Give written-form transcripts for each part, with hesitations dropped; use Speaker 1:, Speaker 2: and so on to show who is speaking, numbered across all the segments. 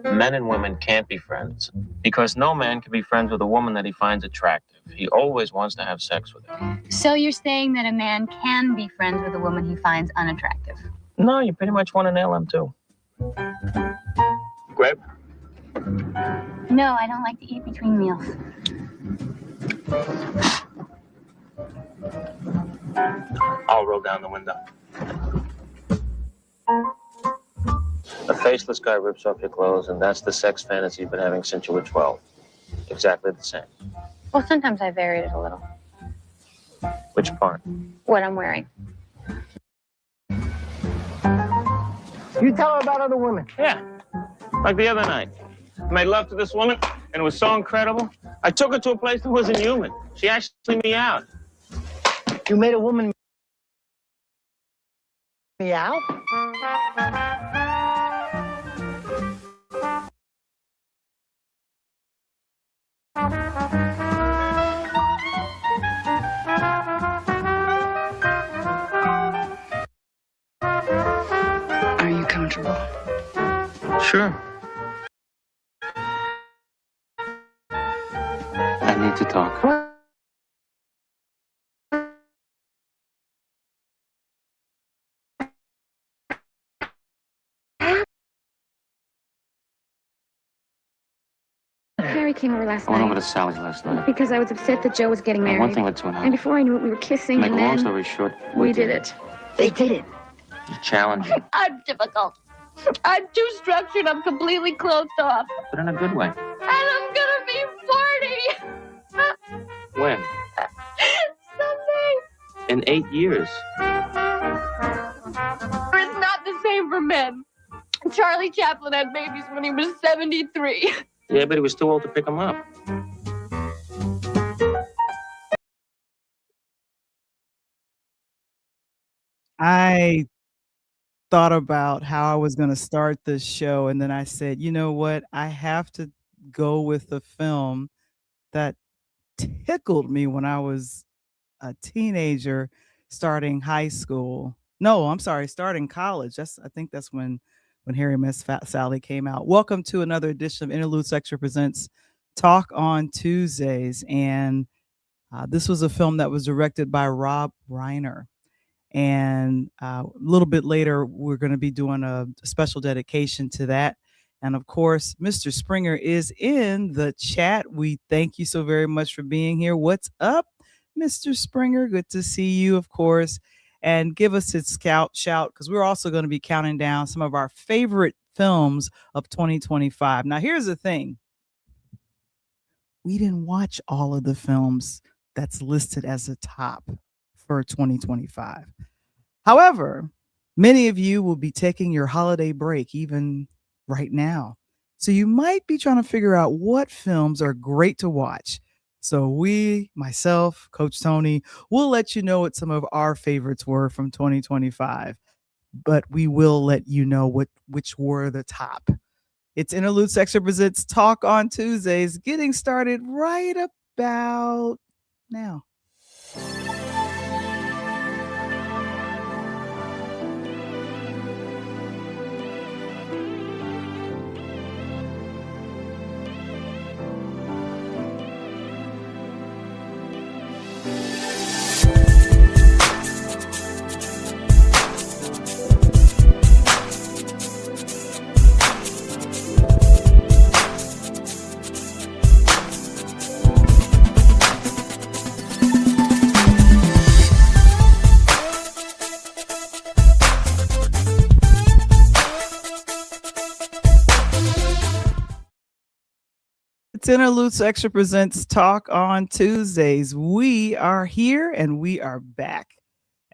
Speaker 1: Men and women can't be friends because no man can be friends with a woman that he finds attractive. He always wants to have sex with her.
Speaker 2: So you're saying that a man can be friends with a woman he finds unattractive?
Speaker 1: No, you pretty much want to nail him too. Grape?
Speaker 2: No, I don't like to eat between meals.
Speaker 1: I'll roll down the window. A faceless guy rips off your clothes, and that's the sex fantasy you've been having since you were 12. Exactly the same.
Speaker 2: Well, sometimes I varied it a little.
Speaker 1: Which part?
Speaker 2: What I'm wearing.
Speaker 3: You tell her about other women.
Speaker 1: Yeah. Like the other night. I made love to this woman, and it was so incredible. I took her to a place that wasn't human. She actually meowed.
Speaker 3: You made a woman meow?
Speaker 4: Are you comfortable?
Speaker 1: Sure. I need to talk.
Speaker 2: Harry came over last
Speaker 1: I went
Speaker 2: night
Speaker 1: over to Sally's last night.
Speaker 2: because I was upset that Joe was getting married.
Speaker 1: One thing led to another.
Speaker 2: And before I knew it, we were kissing,
Speaker 1: Make a
Speaker 2: and
Speaker 1: long
Speaker 2: then
Speaker 1: story short,
Speaker 2: we did it.
Speaker 3: They did it.
Speaker 1: Challenging,
Speaker 2: I'm difficult. I'm too structured. I'm completely closed off.
Speaker 1: but in a good way.
Speaker 2: And I'm gonna be 40
Speaker 1: When?
Speaker 2: someday.
Speaker 1: In 8 years.
Speaker 2: It's not the same for men. Charlie Chaplin had babies when he was 73.
Speaker 1: Yeah, but he was too old to pick them up.
Speaker 5: I thought about how I was going to start this show, and then I said, you know what? I have to go with the film that tickled me when I was a teenager starting high school. No, I'm sorry, starting college. I think that's when Harry Met Sally came out. Welcome to another edition of Interlude Extra Presents Talk on Tuesdays. And this was a film that was directed by Rob Reiner. And a little bit later, we're going to be doing a special dedication to that. And of course, Mr. Springer is in the chat. We thank you so very much for being here. What's up, Mr. Springer? Good to see you, of course. And give us a shout, because we're also going to be counting down some of our favorite films of 2025. Now, here's the thing. We didn't watch all of the films that's listed as the top for 2025. However, many of you will be taking your holiday break even right now. So you might be trying to figure out what films are great to watch. So myself, Coach Tony, will let you know what some of our favorites were from 2025. But we will let you know which were the top. It's Interlude Extra Presents Talk on Tuesdays, getting started right about now. Interludes Extra Presents Talk on Tuesdays. We are here and we are back.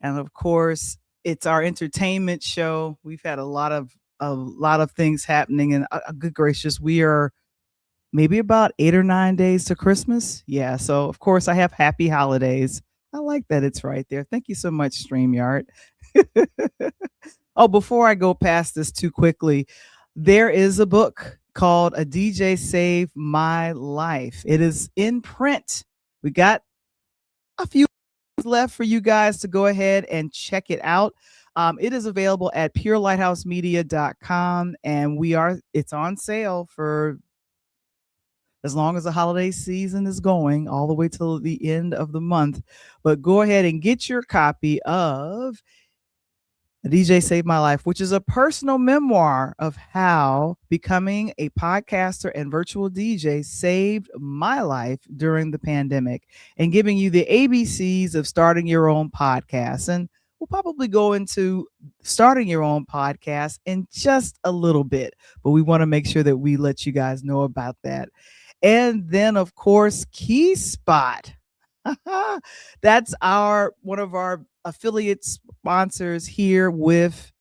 Speaker 5: And of course, it's our entertainment show. We've had a lot of things happening, and good gracious, we are maybe about 8 or 9 days to Christmas. Yeah, so of course I have happy holidays. I like that it's right there. Thank you so much, StreamYard. Oh, before I go past this too quickly, there is a book called A DJ Saved My Life. It is in print. We got a few left for you guys to go ahead and check it out. It is available at purelighthouse.media.com, and it's on sale for as long as the holiday season is going, all the way till the end of the month. But go ahead and get your copy of A DJ Saved My Life, which is a personal memoir of how becoming a podcaster and virtual DJ saved my life during the pandemic, and giving you the ABCs of starting your own podcast. And we'll probably go into starting your own podcast in just a little bit, but we want to make sure that we let you guys know about that. And then, of course, Key Spot. That's one of our affiliate sponsors here with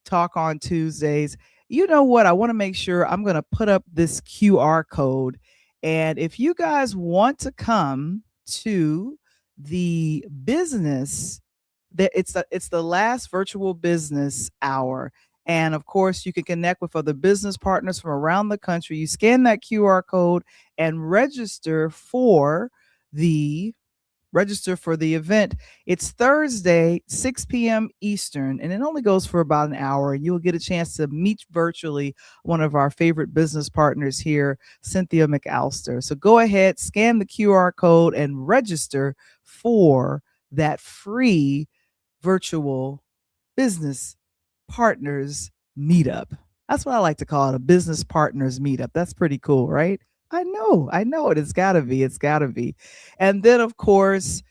Speaker 5: Talk on Tuesdays. You know what? I want to make sure I'm going to put up this QR code. And if you guys want to come to the business, it's the last virtual business hour. And of course, you can connect with other business partners from around the country. You scan that QR code and register for the event. It's Thursday, 6 p.m. Eastern, and it only goes for about an hour. And you'll get a chance to meet virtually one of our favorite business partners here, Cynthia McAllister. So go ahead, scan the QR code, and register for that free virtual business partners meetup. That's what I like to call it, a business partners meetup. That's pretty cool, right? I know it. It's gotta be. And then, of course,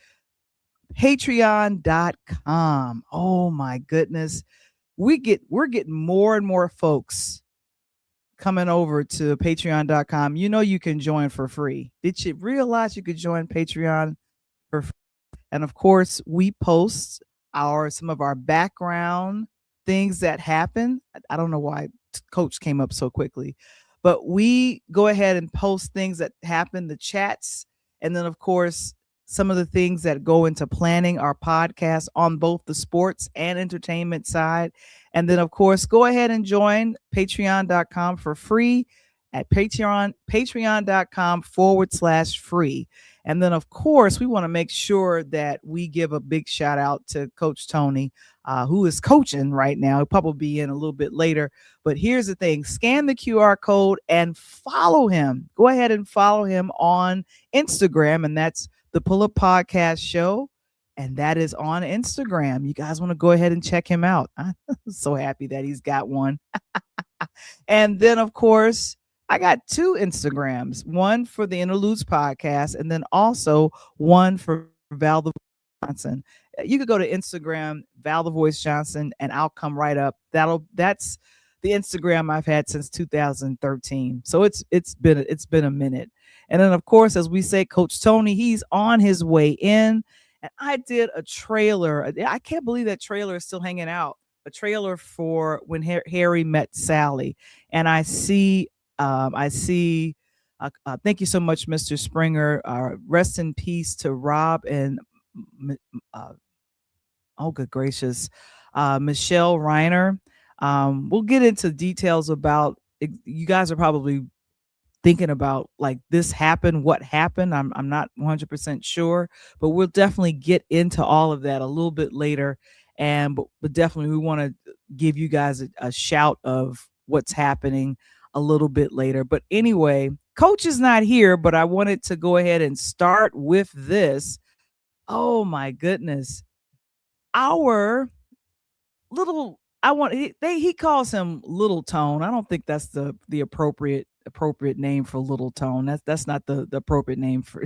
Speaker 5: patreon.com. Oh my goodness. We're getting more and more folks coming over to patreon.com. You know, you can join for free. Did you realize you could join Patreon for free? And of course, we post some of our background things that happen. I don't know why Coach came up so quickly, but we go ahead and post things that happen, the chats, and then of course some of the things that go into planning our podcast on both the sports and entertainment side. And then of course, go ahead and join patreon.com for free at patreon.com/free. And then of course, we want to make sure that we give a big shout out to Coach Tony, who is coaching right now. He'll probably be in a little bit later. But here's the thing: scan the QR code and follow him. Go ahead and follow him on Instagram, and that's the Pull Up Podcast Show. And that is on Instagram. You guys want to go ahead and check him out. I'm so happy that he's got one. And then, of course, I got 2 Instagrams, one for the Interludes podcast, and then also one for Val the Johnson. You could go to Instagram, Val the Voice Johnson, and I'll come right up. That's the Instagram I've had since 2013. So it's been a minute. And then of course, as we say, Coach Tony, he's on his way in. And I did a trailer. I can't believe that trailer is still hanging out. A trailer for When Harry Met Sally. And I see, thank you so much, Mr. Springer. Rest in peace to Rob and, oh, good gracious, Michele Reiner. We'll get into details about it. You guys are probably thinking about like this happened, what happened. I'm not 100% sure, but we'll definitely get into all of that a little bit later. But definitely we want to give you guys a shout of what's happening a little bit later. But anyway, Coach is not here, but I wanted to go ahead and start with this. Oh my goodness. Our little, he calls him Little Tone. I don't think that's the appropriate name for Little Tone. That's not the appropriate name for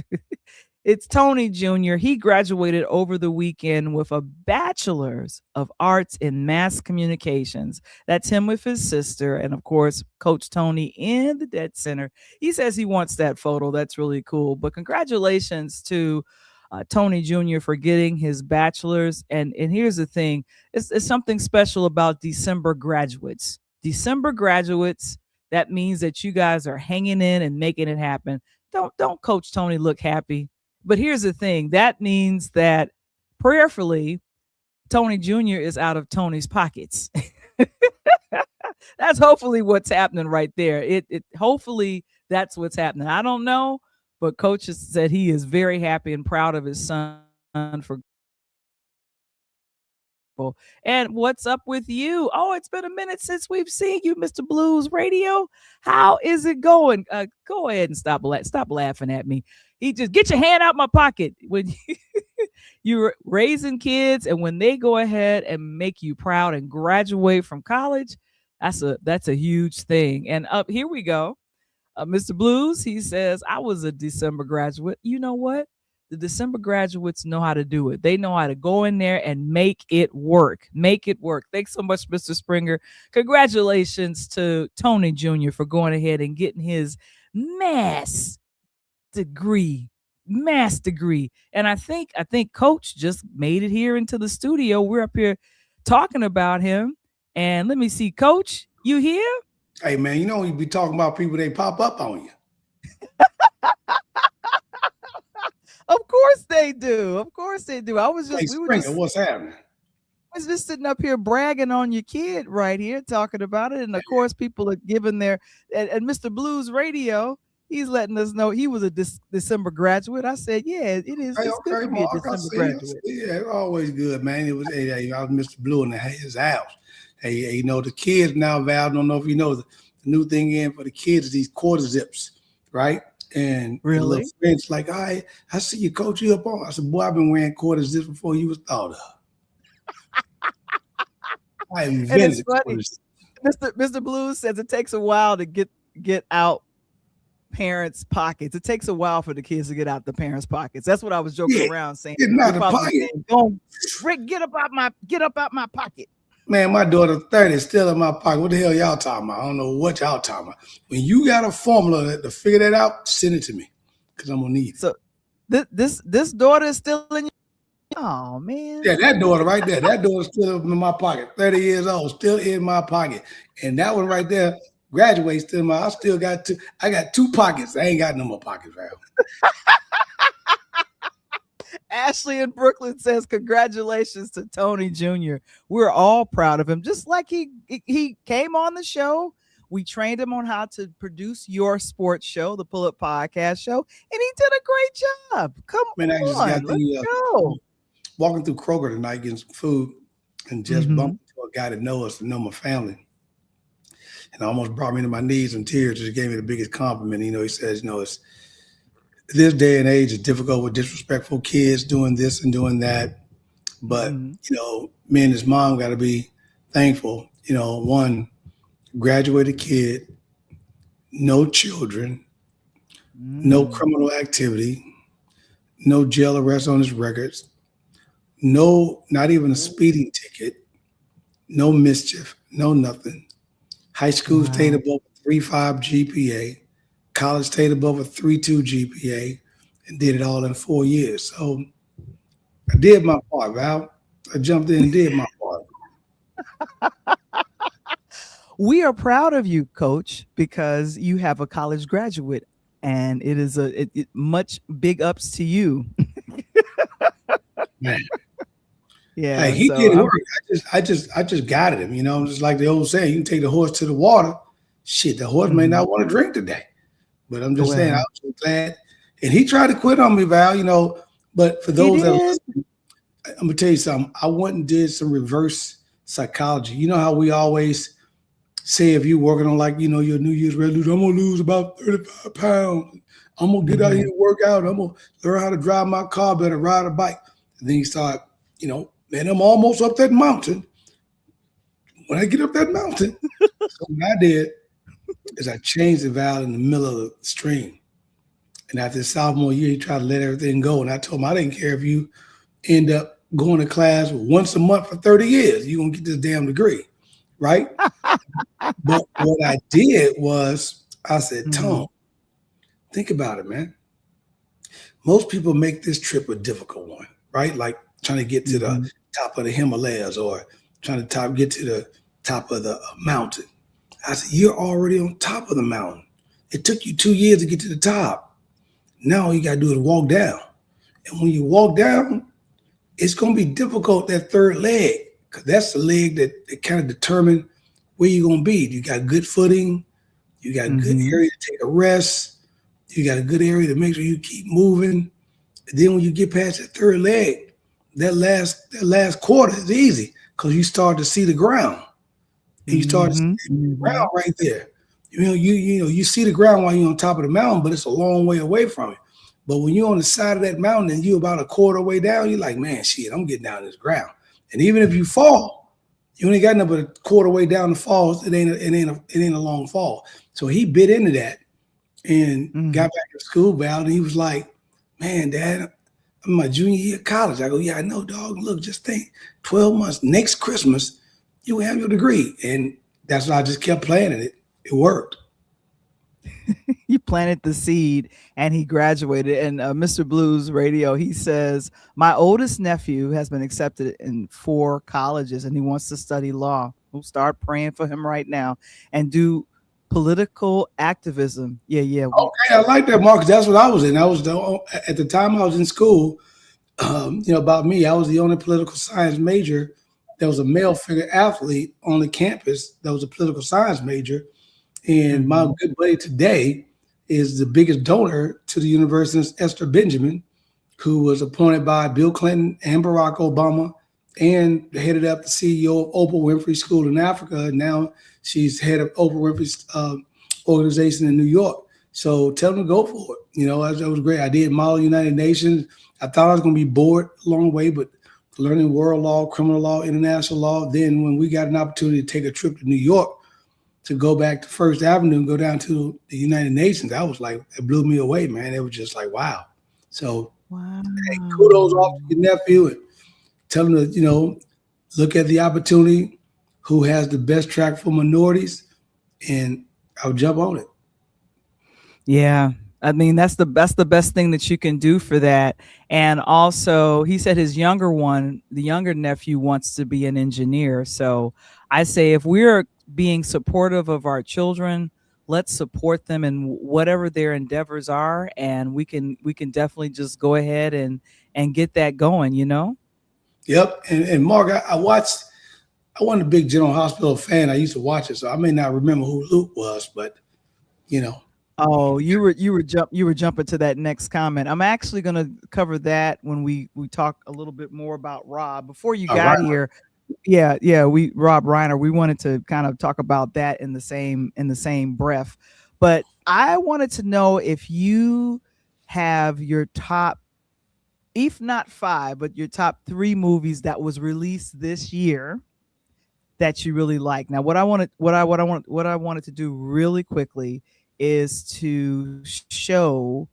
Speaker 5: It's Tony Jr. He graduated over the weekend with a bachelor's of arts in mass communications. That's him with his sister. And of course, Coach Tony in the Dead Center. He says he wants that photo. That's really cool. But congratulations to Tony Jr. for getting his bachelor's. And here's the thing. It's something special about December graduates. December graduates, that means that you guys are hanging in and making it happen. Don't Coach Tony look happy. But here's the thing. That means that prayerfully, Tony Jr. is out of Tony's pockets. That's hopefully what's happening right there. Hopefully that's what's happening. I don't know, but Coach has said he is very happy and proud of his son for wonderful. And what's up with you? Oh, it's been a minute since we've seen you, Mr. Blues Radio. How is it going? Go ahead and stop laughing at me. He just get your hand out my pocket when you're raising kids, and when they go ahead and make you proud and graduate from college, that's a huge thing. And up here we go. Mr. Blues, he says, I was a December graduate. You know what? The December graduates know how to do it. They know how to go in there and make it work. Make it work. Thanks so much, Mr. Springer. Congratulations to Tony Jr. for going ahead and getting his mass degree. And I think Coach just made it here into the studio. We're up here talking about him. And let me see, Coach, you here?
Speaker 4: Hey, man, you know, you be talking about people, they pop up on you.
Speaker 5: Of course they do. Of course they do. I was just,
Speaker 4: Hey, Springer, what's happening?
Speaker 5: I was just sitting up here bragging on your kid right here, talking about it. And of course, people are giving their, and Mr. Blues Radio, he's letting us know he was a December graduate. I said, yeah, it is. It's good to be a December graduate.
Speaker 4: Yeah, it's always good, man. It was, hey, I was Mr. Blue in his house. Hey, you know, the kids now, Val, I don't know if you know, the new thing in for the kids is these quarter zips, right? And
Speaker 5: really,
Speaker 4: little friends like, I see you, Coach, you up on. I said, boy, I've been wearing quarter zips before you was thought of. I invented it.
Speaker 5: Mr. Blues says it takes a while to get out parents' pockets. It takes a while for the kids to get out the parents' pockets. That's what I was joking around saying.
Speaker 4: Getting out the pocket.
Speaker 5: Rick, get up out my pocket.
Speaker 4: Man, my daughter 30 is still in my pocket. What the hell y'all talking about? I don't know what y'all talking about. When you got a formula to figure that out, send it to me because I'm gonna need it.
Speaker 5: So this daughter is still in your. Oh man.
Speaker 4: Yeah, that daughter right there. That daughter's still in my pocket. 30 years old, still in my pocket. And that one right there, graduates still in my. I got two pockets. I ain't got no more pockets, Val.
Speaker 5: Ashley in Brooklyn says, congratulations to Tony Jr. We're all proud of him. Just like he came on the show. We trained him on how to produce your sports show, the Pull Up Podcast Show, and he did a great job. Come on,
Speaker 4: I just got
Speaker 5: let's go.
Speaker 4: Walking through Kroger tonight getting some food and just bumped into a guy that knows us and know my family. And almost brought me to my knees in tears. Just gave me the biggest compliment. You know, he says, you know, it's this day and age is difficult with disrespectful kids doing this and doing that. But, you know, me and his mom got to be thankful. You know, one, graduated kid, no children, no criminal activity, no jail arrest on his records, no, not even a speeding ticket, no mischief, no nothing. High school stayed above a 3.5 GPA. College stayed above a 3.2 GPA and did it all in 4 years. So I did my part, Val. I jumped in and did my part.
Speaker 5: We are proud of you, Coach, because you have a college graduate, and it is much big ups to you.
Speaker 4: Man.
Speaker 5: Yeah,
Speaker 4: hey, he did work. I just guided him. You know, just like the old saying, you can take the horse to the water. Shit, the horse may not want to drink today. But I'm just saying, I was so glad. And he tried to quit on me, Val, you know. But for those that are listening, I'm going to tell you something. I went and did some reverse psychology. You know how we always say if you're working on, like, you know, your New Year's resolution, I'm going to lose about 35 pounds. I'm going to get out here and work out. I'm going to learn how to drive my car better, ride a bike. And then you start, you know, man, I'm almost up that mountain. When I get up that mountain, so what I did is I changed the valve in the middle of the stream. And after the sophomore year, he tried to let everything go. And I told him, I didn't care if you end up going to class once a month for 30 years. You're going to get this damn degree, right? But what I did was I said, Tom, think about it, man. Most people make this trip a difficult one, right? Like trying to get to the top of the Himalayas or trying to get to the top of the mountain. I said, you're already on top of the mountain. It took you 2 years to get to the top. Now all you got to do is walk down. And when you walk down, it's going to be difficult, that third leg, because that's the leg that kind of determines where you're going to be. You got good footing. You got a good area to take a rest. You got a good area to make sure you keep moving. And then when you get past that third leg, that last quarter is easy because you start to see the ground. And you start to see the
Speaker 5: Mm-hmm.
Speaker 4: ground right there. You see the ground while you're on top of the mountain, but it's a long way away from it. But when you're on the side of that mountain and you're about a quarter way down, you're like, man, shit, I'm getting down this ground. And even if you fall, you only got nothing but a quarter way down the falls. It ain't a long fall. So he bit into that and got back to school, Val, and he was like, man, Dad, I'm in my junior year of college. I go, yeah, I know, dog. Look, just think, 12 months, next Christmas, you will have your degree. And that's why I just kept planning it. It worked.
Speaker 5: You planted the seed and he graduated. And Mr. Blues Radio, he says, my oldest nephew has been accepted in 4 colleges and he wants to study law. We'll start praying for him right now and do political activism. Yeah.
Speaker 4: Okay, I like that, Marcus. That's what I was in. At the time I was in school, about me, I was the only political science major. There was a male figure athlete on the campus that was a political science major. And my good buddy today is the biggest donor to the university, Esther Benjamin, who was appointed by Bill Clinton and Barack Obama and headed up the CEO of Oprah Winfrey School in Africa. And now she's head of Oprah Winfrey's organization in New York. So tell them to go for it. That was great. I did Model United Nations. I thought I was going to be bored along the way, but learning world law, criminal law, international law. Then when we got an opportunity to take a trip to New York to go back to First Avenue and go down to the United Nations, I was like, it blew me away, man. It was just like, wow. So hey, kudos off to your nephew and tell him to, look at the opportunity, who has the best track for minorities, and I'll jump on it.
Speaker 5: Yeah. I mean, that's the best thing that you can do for that. And also, he said his the younger nephew wants to be an engineer. So I say, if we're being supportive of our children, let's support them in whatever their endeavors are. And we can definitely just go ahead and get that going,
Speaker 4: Yep. And Mark, I wasn't a big General Hospital fan. I used to watch it, so I may not remember who Luke was, but
Speaker 5: Oh, you were jumping to that next comment. I'm actually going to cover that when we talk a little bit more about Rob. Before you got here, Rob Reiner, we wanted to kind of talk about that in the same breath. But I wanted to know if you have your top, if not 5, but your top 3 movies that was released this year that you really like. Now, what I wanted to do really quickly is to show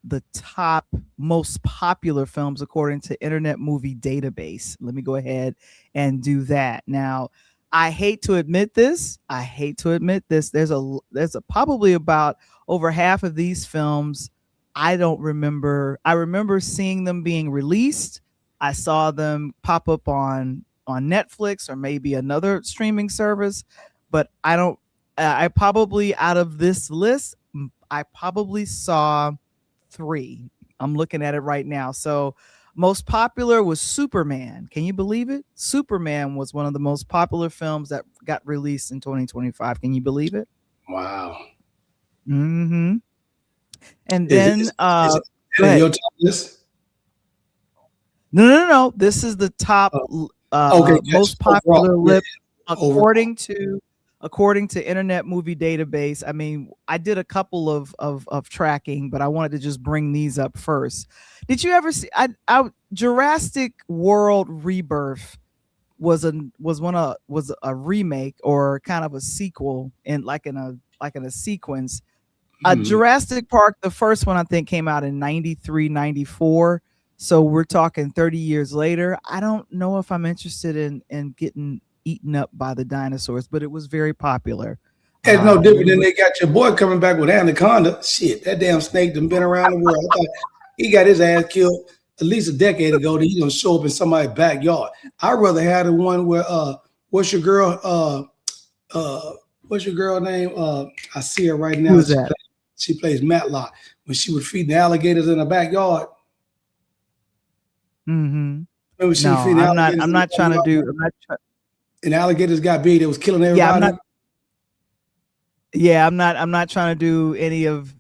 Speaker 5: the top most popular films according to Internet Movie Database. Let me go ahead and do that. Now, I hate to admit this. There's probably about over half of these films I don't remember. I remember seeing them being released. I saw them pop up on Netflix or maybe another streaming service, but I probably, out of this list, I probably saw 3. I'm looking at it right now. So most popular was Superman. Can you believe it? Superman was one of the most popular films that got released in 2025. Can you believe it?
Speaker 4: Wow.
Speaker 5: Mm-hmm. And then
Speaker 4: is it your top list?
Speaker 5: No. This is the top most popular list according to Internet Movie Database. I mean, I did a couple of tracking, but I wanted to just bring these up first. Did you ever see Jurassic World Rebirth was a remake or kind of a sequel in a sequence. Jurassic Park, the first one I think came out in 93, 94. So we're talking 30 years later. I don't know if I'm interested in getting eaten up by the dinosaurs, but it was very popular.
Speaker 4: It's no different than they got your boy coming back with Anaconda. Shit, that damn snake done been around the world. I thought he got his ass killed at least a decade ago. That he's gonna show up in somebody's backyard. I'd rather have the one where what's your girl name? I see her right now.
Speaker 5: Who's that?
Speaker 4: She plays Matlock when she was feeding the alligators in the backyard.
Speaker 5: Mm-hmm.
Speaker 4: Remember she
Speaker 5: no,
Speaker 4: feeding
Speaker 5: I'm not trying to do.
Speaker 4: And alligators got big. It was killing everybody.
Speaker 5: I'm not trying to do any of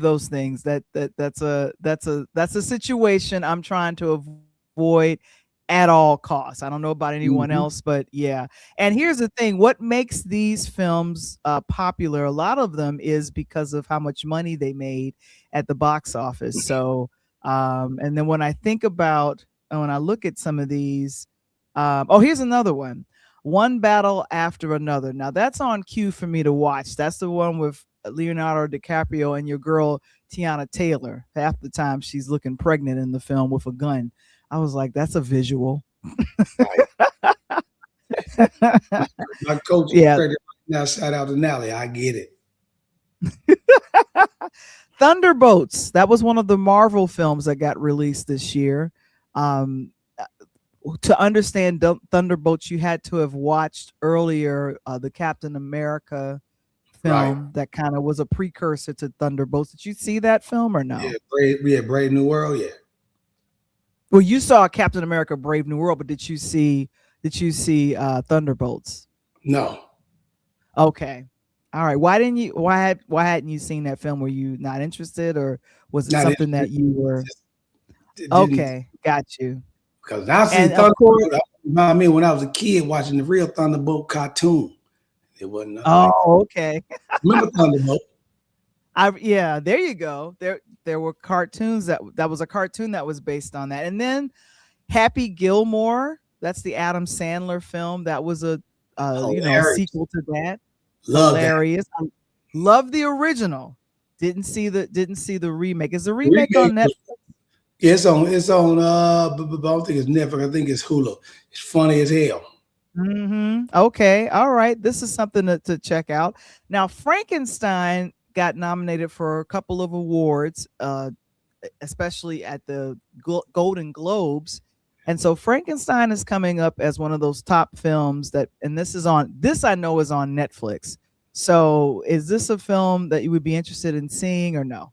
Speaker 5: those things. That's a situation I'm trying to avoid. at all costs. I don't know about anyone else, but yeah. And here's the thing, what makes these films popular, a lot of them is because of how much money they made at the box office. So and then when I think about, when I look at some of these, oh, here's another one, One Battle After Another. Now that's on cue for me to watch. That's the one with Leonardo DiCaprio and your girl Tiana Taylor. Half the time she's looking pregnant in the film with a gun. I was like, that's a visual.
Speaker 4: My coach is pregnant now. Shout out to Nally. I get it.
Speaker 5: Thunderbolts. That was one of the Marvel films that got released this year. To understand Thunderbolts, you had to have watched earlier the Captain America film that kind of was a precursor to Thunderbolts. Did you see that film or no?
Speaker 4: Yeah, Brave New World. Yeah.
Speaker 5: Well, you saw Captain America: Brave New World, but did you see Thunderbolts?
Speaker 4: No.
Speaker 5: Okay. All right. Why hadn't you seen that film? Were you not interested, or was it not something that you were? Okay, got you.
Speaker 4: Because I've seen Thunderbolt. I mean, when I was a kid watching the real Thunderbolt cartoon, it wasn't.
Speaker 5: Okay.
Speaker 4: Remember Thunderbolt?
Speaker 5: Yeah, there you go. There were cartoons that was a cartoon that was based on that. And then Happy Gilmore, that's the Adam Sandler film. That was a sequel to that. Hilarious. I love the original. Didn't see the remake. Is the remake on Netflix?
Speaker 4: Yeah, it's on I don't think it's Netflix. I think it's Hulu. It's funny as hell.
Speaker 5: Okay. All right. This is something to check out. Now, Frankenstein got nominated for a couple of awards, especially at the Golden Globes. And so Frankenstein is coming up as one of those top films and this I know is on Netflix. So is this a film that you would be interested in seeing or no?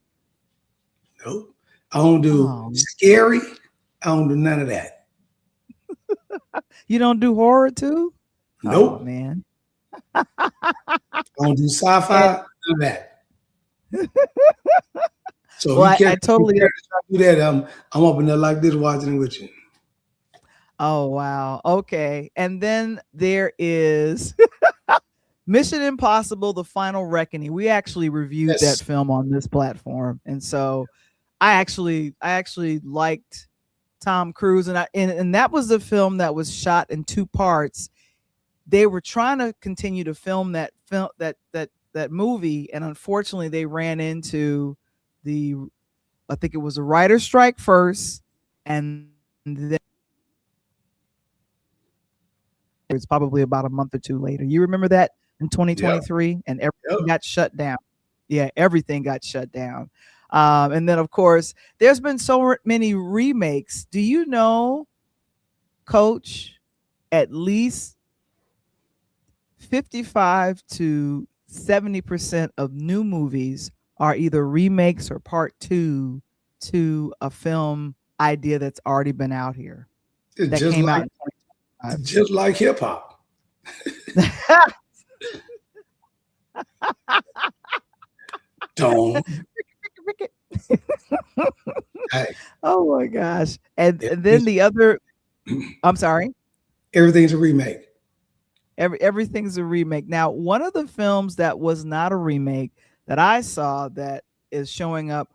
Speaker 4: Nope. I don't do scary. I don't do none of that.
Speaker 5: You don't do horror too?
Speaker 4: Nope.
Speaker 5: Oh, man.
Speaker 4: I don't do sci-fi. None of that. So
Speaker 5: well, I totally
Speaker 4: do that. I'm up in there like this watching it with you.
Speaker 5: Oh wow. Okay. And then there is Mission Impossible: The Final Reckoning. We actually reviewed that film on this platform. And so I actually liked Tom Cruise, and that was the film that was shot in 2 parts. They were trying to continue to film that movie, and unfortunately they ran into I think it was a writer's strike first, and then it's probably about a month or 2 later. You remember that in 2023, and everything got shut down. Yeah, everything got shut down. And then, of course, there's been so many remakes. Do you know, Coach, at least 55 to 70% of new movies are either remakes or part 2 to a film idea that's already been out here.
Speaker 4: That came out in 2025. Just like hip hop. Don't.
Speaker 5: Oh my gosh. And then the other, I'm sorry.
Speaker 4: Everything's a remake.
Speaker 5: Everything's a remake. Now, one of the films that was not a remake that I saw that is showing up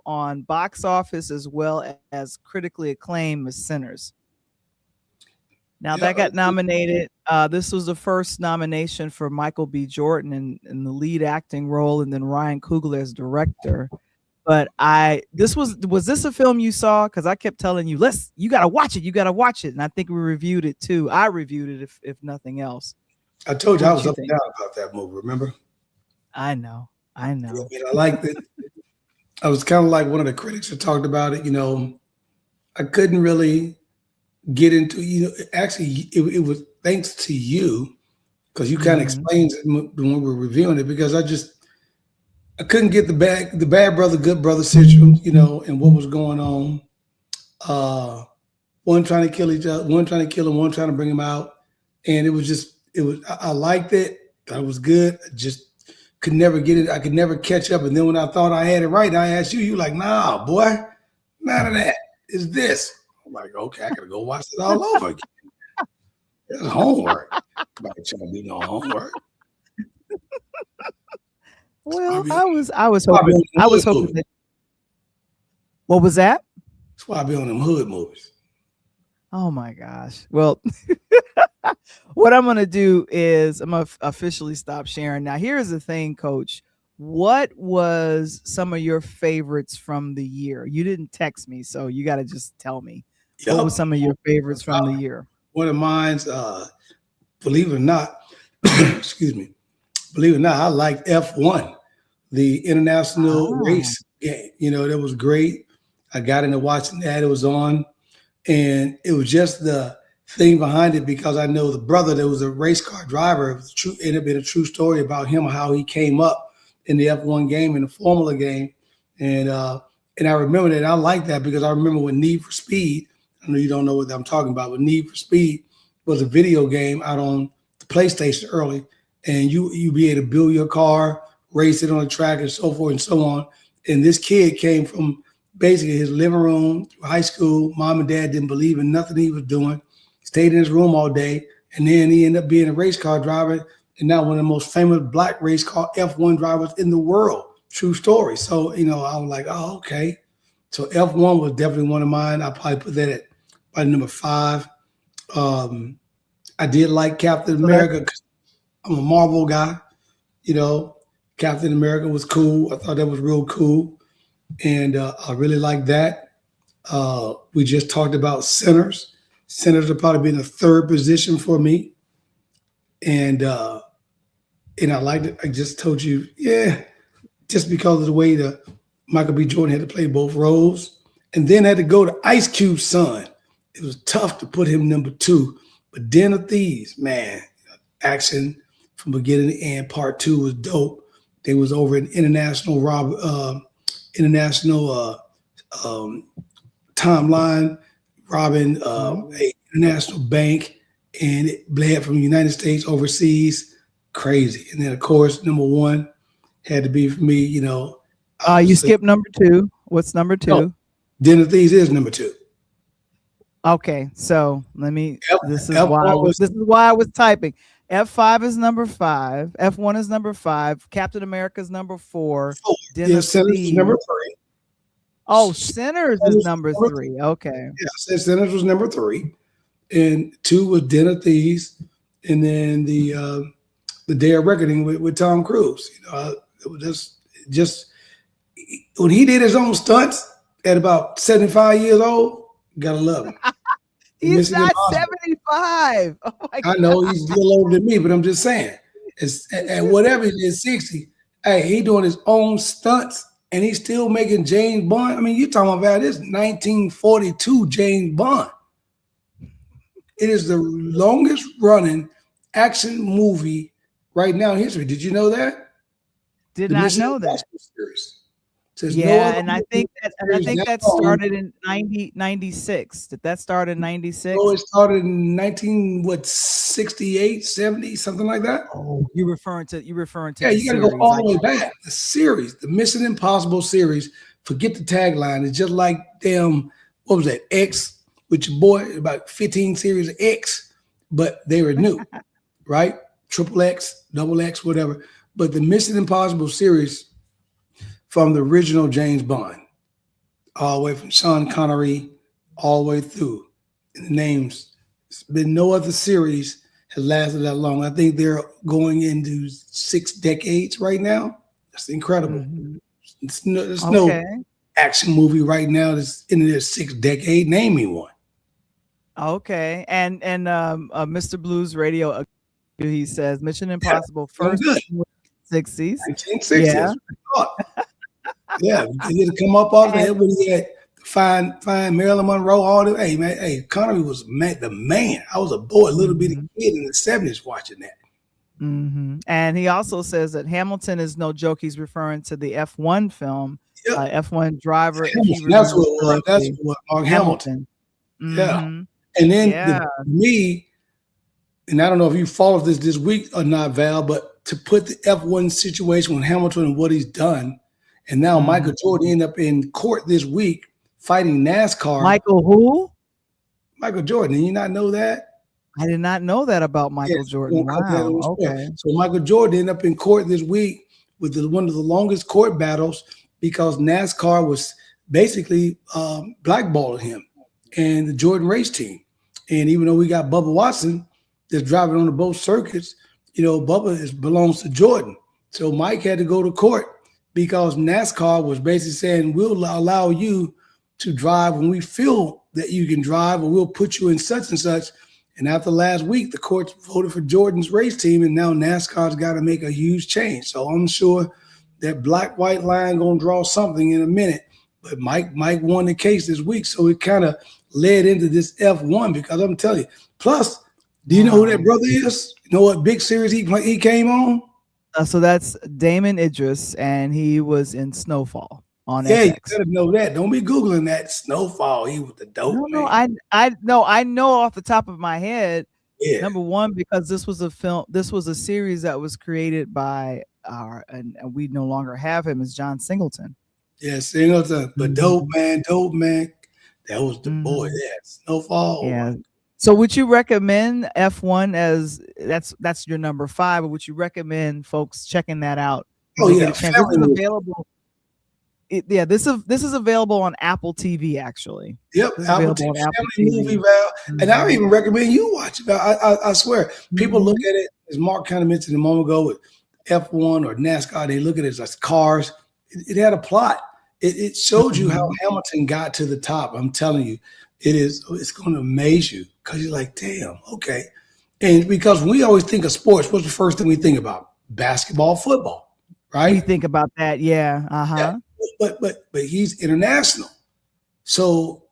Speaker 5: on box office as well as critically acclaimed is Sinners. Now that got nominated. This was the first nomination for Michael B. Jordan in the lead acting role, and then Ryan Coogler as director. But was this a film you saw? Because I kept telling you, you gotta watch it, and I think we reviewed it too. I reviewed it if nothing else.
Speaker 4: I told you I was up and down about that movie. Remember?
Speaker 5: I know.
Speaker 4: I liked it. I was kind of like one of the critics that talked about it. I couldn't really get into, actually it was thanks to you, because you kind of explained it when we were reviewing it, because I couldn't get the bad brother, good brother situation, and what was going on. One trying to kill each other, one trying to kill him, one trying to bring him out. And I liked it. That was good. I just could never get it. I could never catch up. And then when I thought I had it right, I asked you, like, nah, boy, none of that. It's this. I'm like, okay, I gotta go watch it all over again. It's homework. Nobody trying to do no homework.
Speaker 5: Well, I was hoping that. What was that?
Speaker 4: That's why I be on them hood movies.
Speaker 5: Oh my gosh. Well, what I'm going to do is I'm going to officially stop sharing. Now, here's the thing, Coach. What was some of your favorites from the year? You didn't text me, so you got to just tell me. Yep. What were some of your favorites from the year?
Speaker 4: One of mine's, believe it or not, excuse me, believe it or not, I liked F1, the international race game. You know, that was great. I got into watching that. It was on. And it was just the thing behind it because I know the brother that was a race car driver. It was true, ended up being a true story about him, how he came up in the F1 game, in the Formula game. And I remember that. I like that because I remember when Need for Speed, I know you don't know what I'm talking about, but Need for Speed was a video game out on the PlayStation early. And you be able to build your car, race it on the track and so forth and so on. And this kid came from basically his living room, high school. Mom and dad didn't believe in nothing he was doing. Stayed in his room all day. And then he ended up being a race car driver and now one of the most famous black race car F1 drivers in the world. True story. So, you know, I was like, oh, okay. So F1 was definitely one of mine. I probably put that at probably number 5. I did like Captain America because I'm a Marvel guy. You know, Captain America was cool. I thought that was real cool. And I really like that. We just talked about Sinners. Sinners will probably be in the 3rd position for me. And I liked it. I just told you, just because of the way that Michael B. Jordan had to play both roles. And then had to go to Ice Cube's son. It was tough to put him number 2. But Den of Thieves, man, action from beginning to end. Part 2 was dope. They was over in international timeline, robbing a international bank, and it bled from the United States overseas. Crazy. And then, of course, number 1 had to be for me, you know.
Speaker 5: You skipped number 2. What's number 2?
Speaker 4: No, Den of Thieves is number 2.
Speaker 5: Okay, so let me. This is why I was typing. F5 is number 5. F1 is number 5. Captain America is number 4.
Speaker 4: Sinners is number 3.
Speaker 5: Oh, Sinners is number 3. Okay.
Speaker 4: Yeah, Sinners was number 3, and 2 was Den of Thieves, and then the Day of Reckoning with Tom Cruise. You know, it was just when he did his own stunts at about 75 years old. Gotta love him.
Speaker 5: He's not 75. Oh my God.
Speaker 4: I know he's a little older than me, but I'm just saying, and whatever he is, 60. Hey, he doing his own stunts, and he's still making James Bond. I mean, you talking about this 1942 James Bond. It is the longest running action movie right now in history. Did you know that?
Speaker 5: Did not know that.
Speaker 4: Series.
Speaker 5: And I think that started in 96. Did that start in 96?
Speaker 4: Oh, it started in 68, 70, something like that.
Speaker 5: Oh, you're referring to
Speaker 4: you gotta go all the way back. The series, the Mission Impossible series. Forget the tagline. It's just like them, what was that? X with your boy, about 15 series of X, but they were new, right? Triple X, double X, whatever. But the Mission Impossible series from the original James Bond, all the way from Sean Connery, all the way through. And the names, there's been no other series has lasted that long. I think they're going into 6 decades right now. That's incredible. Mm-hmm. There's no action movie right now that's in their 6th decade. Name me one.
Speaker 5: Okay, and Mr. Blues Radio, he says Mission Impossible first 60s.
Speaker 4: 1960s. Yeah. Yeah, he had to come up off the head when he had find Marilyn Monroe. All the Connery was the man. I was a boy, a little bitty kid in the 70s watching that.
Speaker 5: Mm-hmm. And he also says that Hamilton is no joke. He's referring to the F1 film, F1 driver.
Speaker 4: That's what Mark Hamilton.
Speaker 5: Mm-hmm.
Speaker 4: Yeah, and then me, and I don't know if you followed this week or not, Val, but to put the F1 situation with Hamilton and what he's done. And now Michael Jordan ended up in court this week fighting NASCAR.
Speaker 5: Michael who?
Speaker 4: Michael Jordan. Did you not know that?
Speaker 5: I did not know that about Michael
Speaker 4: Yes,
Speaker 5: Jordan. Wow. Okay.
Speaker 4: So Michael Jordan ended up in court this week with one of the longest court battles because NASCAR was basically blackballing him and the Jordan race team. And even though we got Bubba Watson that's driving on the both circuits, Bubba belongs to Jordan. So Mike had to go to court because NASCAR was basically saying, we'll allow you to drive when we feel that you can drive, or we'll put you in such and such. And after last week, the courts voted for Jordan's race team, and now NASCAR's got to make a huge change. So I'm sure that black-white line going to draw something in a minute. But Mike won the case this week, so it kind of led into this F1 because I'm telling you. Plus, do you know who that brother is? You know what big series he came on?
Speaker 5: So that's Damon Idris, and he was in Snowfall on
Speaker 4: Yeah,
Speaker 5: FX.
Speaker 4: you gotta know that. Don't be Googling that. Snowfall. He was the dope man.
Speaker 5: I know off the top of my head.
Speaker 4: Yeah.
Speaker 5: Number one, because this was a series that was created by and we no longer have him, as John Singleton.
Speaker 4: Yeah, Singleton. But dope man. That was the boy. Yeah, Snowfall.
Speaker 5: Yeah. So would you recommend F1 as that's your number 5, or would you recommend folks checking that out?
Speaker 4: Oh yeah,
Speaker 5: this is available. This is available on Apple TV actually.
Speaker 4: Yep, Apple TV, family movie, Val. And I would even recommend you watch it. I swear, people look at it, as Mark kind of mentioned a moment ago, with F1 or NASCAR. They look at it as cars. It had a plot. It showed you how Hamilton got to the top. I'm telling you, it's going to amaze you because you're like, damn, okay. And because we always think of sports, what's the first thing we think about? Basketball, football, right?
Speaker 5: We think about that, yeah.
Speaker 4: Yeah. But he's international. So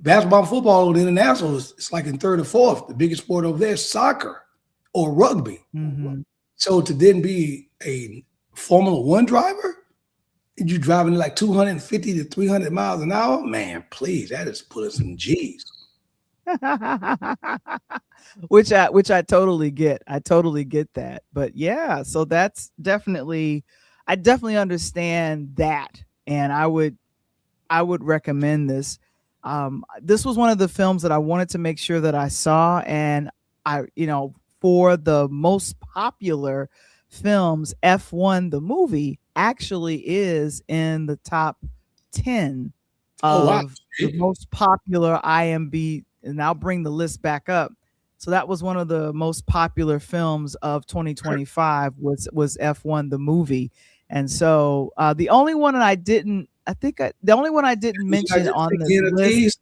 Speaker 4: basketball and football on international it's like in third or fourth. The biggest sport over there is soccer or rugby. Mm-hmm. So to then be a Formula One driver, and you driving like 250 to 300 miles an hour, man, please, that is putting some G's.
Speaker 5: which I totally get. I totally get that. But yeah, so that's I definitely understand that. And I would recommend this. This was one of the films that I wanted to make sure that I saw. And for the most popular films, F1, the movie, actually is in the top 10 of the most popular IMDb. And I'll bring the list back up. So that was one of the most popular films of 2025 was F1, the movie. And so the only one that I didn't mention on the list.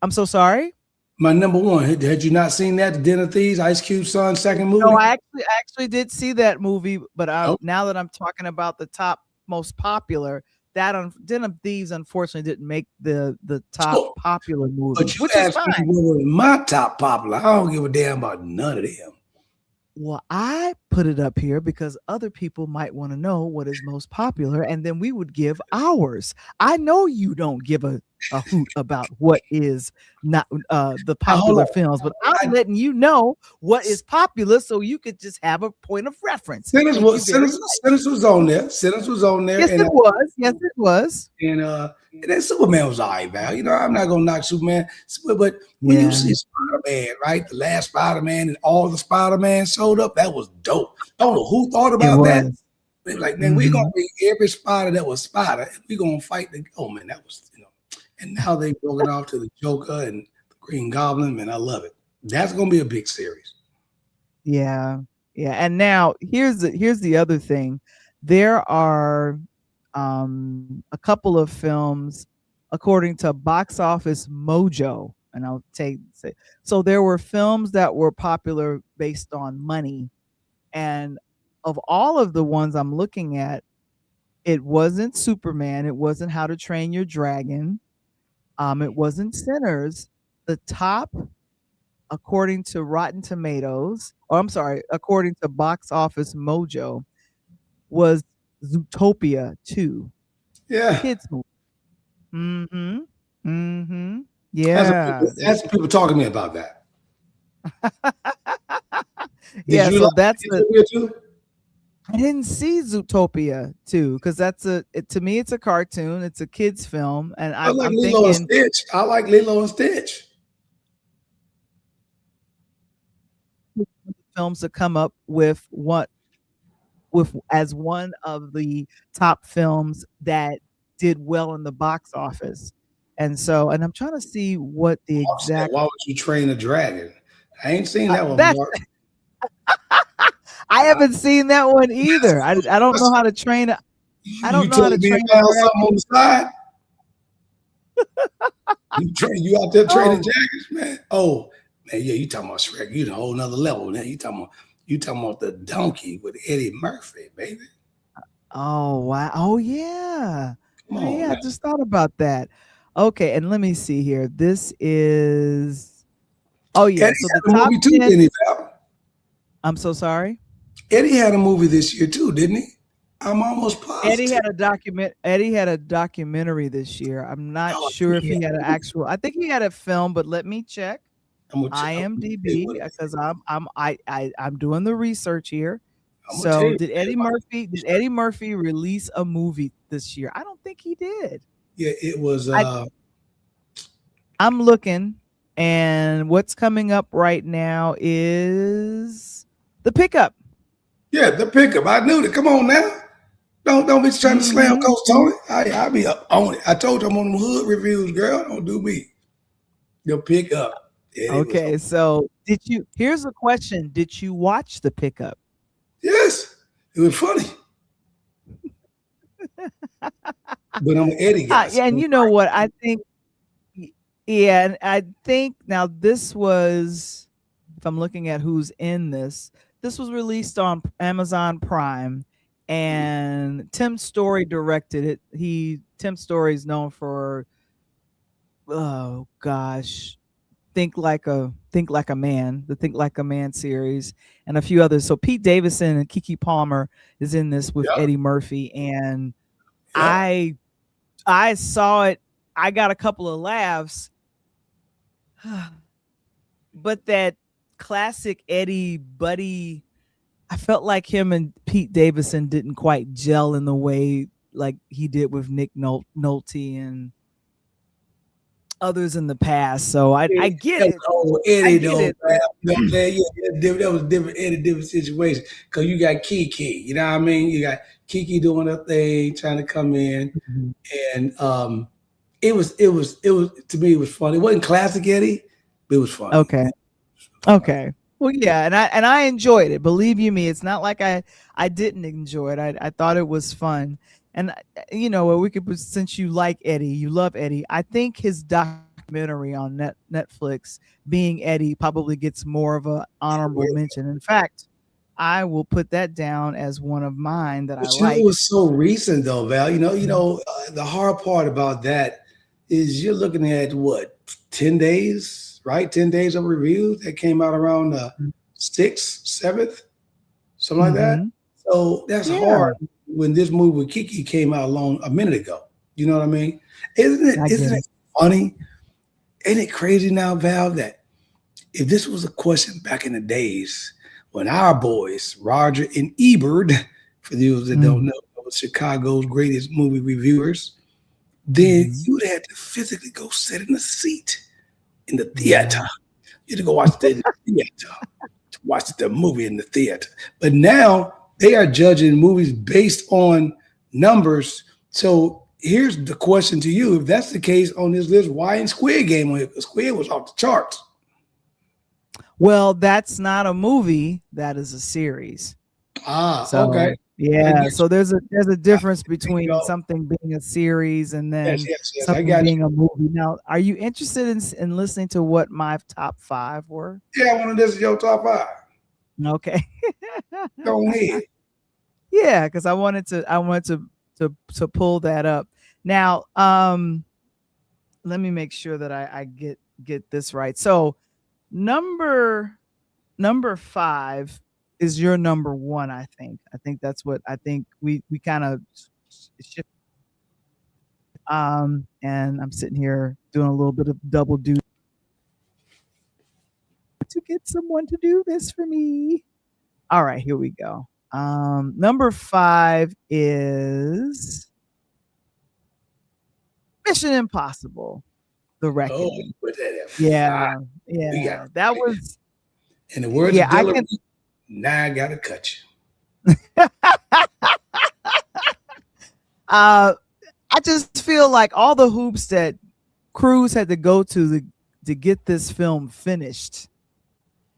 Speaker 5: I'm so sorry.
Speaker 4: My number one. Had you not seen that? The Den of Thieves, Ice Cube's son, second movie?
Speaker 5: No, I actually did see that movie, but now that I'm talking about the top most popular, that Den of Thieves unfortunately didn't make the top popular movie.
Speaker 4: But you asked me what was my top popular. I don't give a damn about none of them.
Speaker 5: Well, I put it up here because other people might want to know what is most popular, and then we would give ours. I know you don't give a hoot about what is not the popular films, but I'm letting you know what is popular so you could just have a point of reference.
Speaker 4: Sinners was on there. Sinners was on there.
Speaker 5: Yes, it was. Yes, it was.
Speaker 4: And then Superman was all right, Val. I'm not gonna knock Superman, but when you see Spider-Man, right? The last Spider-Man and all the Spider-Man showed up, that was dope. I don't know who thought about that. They were like, man, we're gonna bring every Spider that was Spider, and we're gonna fight the man, that was and now they broke it off to the Joker and the Green Goblin, and I love it. That's gonna be a big series.
Speaker 5: Yeah. And now here's the other thing. There are a couple of films according to Box Office Mojo, and I'll say so there were films that were popular based on money, and of all of the ones I'm looking at, it wasn't Superman, it wasn't How to Train Your Dragon, it wasn't Sinners. The top, according to Rotten Tomatoes, according to Box Office Mojo, was Zootopia 2.
Speaker 4: Yeah.
Speaker 5: Kids movie. Yeah.
Speaker 4: That's people talking to me about that.
Speaker 5: Yeah, so that's I didn't see Zootopia 2 because to me it's a cartoon, it's a kids film, and
Speaker 4: I like Lilo and Stitch. I like Lilo and Stitch.
Speaker 5: films to come up with as one of the top films that did well in the box office. And I'm trying to see what the exact.
Speaker 4: Why would you train a dragon? I ain't seen that one,
Speaker 5: that's
Speaker 4: Mark.
Speaker 5: I haven't seen that one either. I don't know how to train. I don't know how to train.
Speaker 4: Something on the side. You out there training dragons, man. Oh man, yeah, you talking about Shrek? You a whole nother level, man. You talking about the donkey with Eddie Murphy, baby.
Speaker 5: Oh wow! Oh yeah.
Speaker 4: Come on,
Speaker 5: yeah.
Speaker 4: man.
Speaker 5: I just thought about that. Okay, and let me see here. This is. Oh yeah.
Speaker 4: Eddie
Speaker 5: So
Speaker 4: had
Speaker 5: the
Speaker 4: a
Speaker 5: top
Speaker 4: movie too,
Speaker 5: 10.
Speaker 4: didn't he, Val?
Speaker 5: I'm so sorry.
Speaker 4: Eddie had a movie this year too, didn't he? I'm almost positive.
Speaker 5: Eddie had a documentary this year. I'm not sure if he had an actual. I think he had a film, but let me check IMDb because I'm doing the research here. So did Eddie Murphy release a movie this year? I don't think he did.
Speaker 4: Yeah, it was.
Speaker 5: I'm looking, and what's coming up right now is The Pickup.
Speaker 4: Yeah, The Pickup. I knew that. Come on now. Don't be trying to slam Coach Tony. I be up on it. I told you I'm on them hood reviews, girl. Don't do me. The Pickup.
Speaker 5: Okay, so here's the question. Did you watch The Pickup?
Speaker 4: Yes. It was funny. But I'm an Eddie guy.
Speaker 5: Yeah, and you know what? I think and I think now this was, if I'm looking at who's in this was released on Amazon Prime. And Tim Story directed it. Tim Story is known for, oh gosh, Think Like a Man, the Think Like a Man series, and a few others. So Pete Davidson and Keke Palmer is in this with Eddie Murphy, and I saw it. I got a couple of laughs, but that classic Eddie buddy. I felt like him and Pete Davidson didn't quite gel in the way like he did with Nick Nolte and others in the past. So I get it.
Speaker 4: Eddie, that was different Eddie, different situation. Because you got Keke, you know what I mean? You got Keke doing her thing, trying to come in, and it was to me it was funny. It wasn't classic Eddie, but it was funny.
Speaker 5: Okay. Well, yeah, and I enjoyed it. Believe you me, it's not like I didn't enjoy it. I thought it was fun. And you know, we could, since you like Eddie, you love Eddie. I think his documentary on Netflix, Being Eddie, probably gets more of an honorable mention. In fact, I will put that down as one of mine that I like.
Speaker 4: It was so recent though, Val. The hard part about that is you're looking at what, 10 days? Right, 10 days of reviews that came out around the 6th, 7th, something like that. So that's hard when this movie with Keke came out a minute ago. You know what I mean? Isn't it funny? Ain't it crazy now, Val, that if this was a question back in the days when our boys, Roger and Ebert, for those that don't know, was Chicago's greatest movie reviewers, then you would have to physically go sit in a seat in the theater. You had to go watch the theater, to watch the movie in the theater. But now they are judging movies based on numbers. So here's the question to you. If that's the case on this list, why in Squid Game? Squid was off the charts.
Speaker 5: Well, that's not a movie. That is a series.
Speaker 4: Okay.
Speaker 5: Yeah, so there's a difference between something being a series and then something being a movie. Now, are you interested in listening to what my top 5 were?
Speaker 4: Yeah, I want to listen to your top 5.
Speaker 5: Okay.
Speaker 4: Go ahead.
Speaker 5: Yeah, because I wanted to pull that up. Now, let me make sure that I get this right. So number 5 is your number 1, I think. I think that's what I think we kind of shift. And I'm sitting here doing a little bit of double duty to get someone to do this for me. All right, here we go. Number 5 is Mission Impossible: The Reckoning.
Speaker 4: Oh,
Speaker 5: yeah. That was.
Speaker 4: In the words, Now I gotta cut you.
Speaker 5: I just feel like all the hoops that Cruise had to go to get this film finished.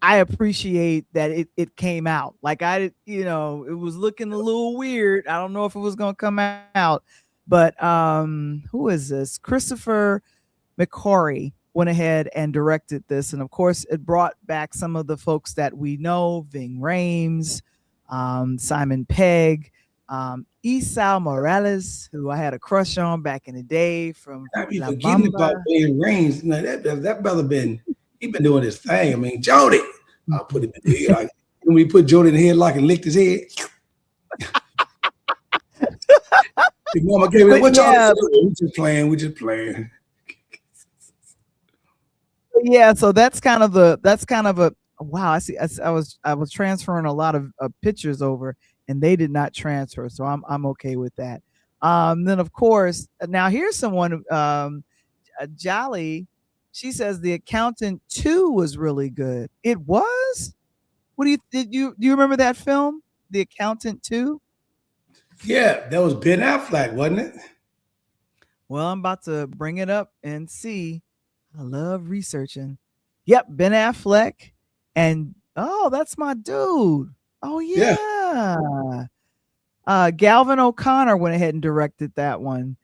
Speaker 5: I appreciate that it came out. Like it was looking a little weird. I don't know if it was gonna come out, but who is this? Christopher McQuarrie went ahead and directed this, and of course, it brought back some of the folks that we know: Ving Rhames, Simon Pegg, Esau Morales, who I had a crush on back in the day from
Speaker 4: I be
Speaker 5: La
Speaker 4: forgetting
Speaker 5: Bamba.
Speaker 4: about Ving Rhames. You know, that brother he been doing his thing. I mean, Jody, I'll put him in the head. When we put Jody in the headlock and licked his head. His mama came in, what y'all doing? We just playing.
Speaker 5: Yeah, so that's kind of a wow. I was transferring a lot of pictures over, and they did not transfer, so I'm okay with that. Then of course, now here's someone, Jolly. She says The Accountant 2 was really good. It was. Do you remember that film, The Accountant 2?
Speaker 4: Yeah, that was Ben Affleck, wasn't it?
Speaker 5: Well, I'm about to bring it up and see. I love researching. Yep, Ben Affleck, and that's my dude. Oh yeah. Galvin O'Connor went ahead and directed that one.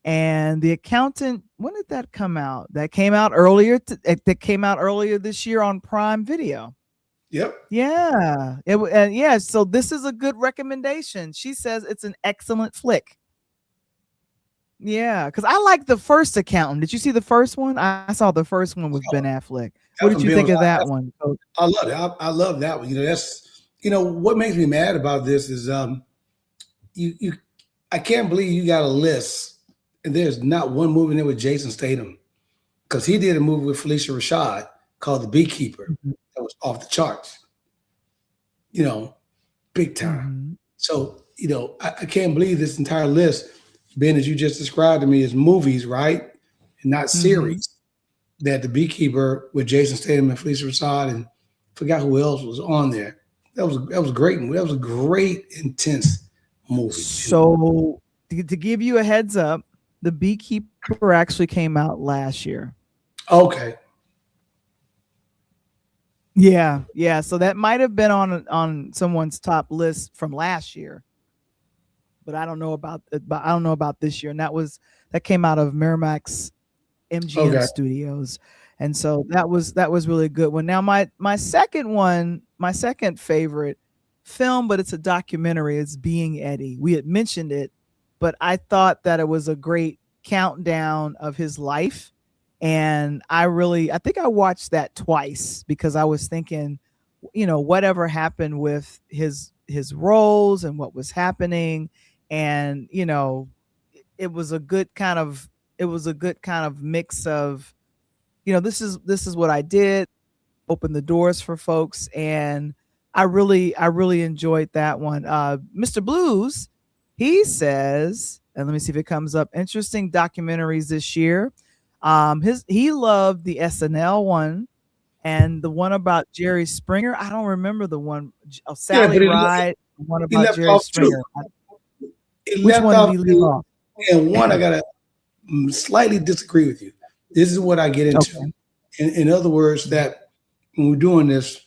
Speaker 5: And The Accountant, when did that come out? That came out earlier. That came out earlier this year on Prime Video.
Speaker 4: Yep.
Speaker 5: Yeah. So this is a good recommendation. She says it's an excellent flick. Yeah, because I like the first Accountant. Did you see the first one? I saw the first one with Ben Affleck. What did you think of that one, Coach?
Speaker 4: I love it. I love that one. What makes me mad about this is I can't believe you got a list and there's not one movie in there with Jason Statham, because he did a movie with Felicia Rashad called The Beekeeper that was off the charts. Big time. So I can't believe this entire list, Ben, as you just described to me, is movies, right? And not series. That The Beekeeper with Jason Statham and Felicia Rashad, and forgot who else was on there. That was great. That was a great, intense movie.
Speaker 5: So to give you a heads up, The Beekeeper actually came out last year.
Speaker 4: Okay.
Speaker 5: Yeah. So that might have been on someone's top list from last year, but I don't know about this year. And that came out of Miramax MGM Studios, and so that was really good one. Now my second favorite film, but it's a documentary. It's Being Eddie. We had mentioned it, but I thought that it was a great countdown of his life. And I think I watched that twice because I was thinking, whatever happened with his roles and what was happening. And, it was a good kind of mix of, this is what I did, open the doors for folks. And I really enjoyed that one. Mr. Blues, he says, and let me see if it comes up, interesting documentaries this year. He loved the SNL one and the one about Jerry Springer. I don't remember the one. Sally Ride, the one about Jerry Springer. Which one did he leave off?
Speaker 4: And one, I gotta slightly disagree with you. This is what I get into. Okay. In other words, that when we're doing this,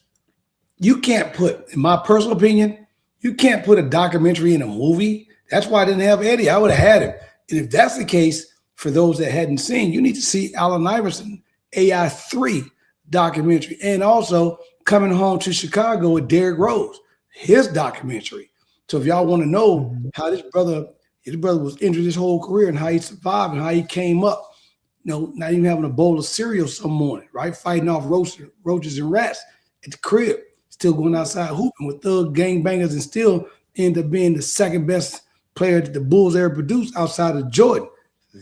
Speaker 4: you can't put, in my personal opinion, you can't put a documentary in a movie. That's why I didn't have Eddie. I would have had him. And if that's the case, for those that hadn't seen, you need to see Allen Iverson AI3 documentary, and also Coming Home to Chicago with Derrick Rose, his documentary. So if y'all want to know how his brother was injured his whole career and how he survived and how he came up, not even having a bowl of cereal some morning, right? Fighting off roaches and rats at the crib, still going outside hooping with thug gangbangers, and still end up being the second best player that the Bulls ever produced outside of Jordan.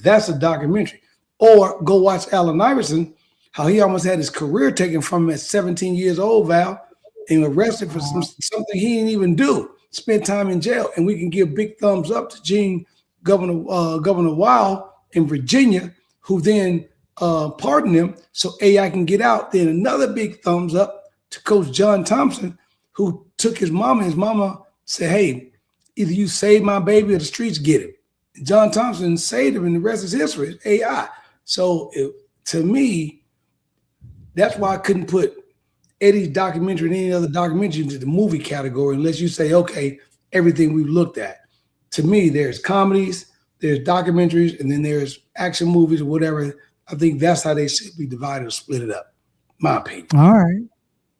Speaker 4: That's a documentary. Or go watch Allen Iverson, how he almost had his career taken from him at 17 years old, Val, and arrested for something he didn't even do. Spent time in jail. And we can give big thumbs up to Governor Wild in Virginia, who then pardoned him so AI can get out. Then another big thumbs up to Coach John Thompson, who took his mama, and his mama said, hey, either you save my baby or the streets get him. And John Thompson saved him, and the rest is history. It's AI. So to me, that's why I couldn't put Eddie's documentary and any other documentary into the movie category unless you say, okay, everything we've looked at. To me, there's comedies, there's documentaries, and then there's action movies or whatever. I think that's how they should be divided or split it up. My opinion.
Speaker 5: All right.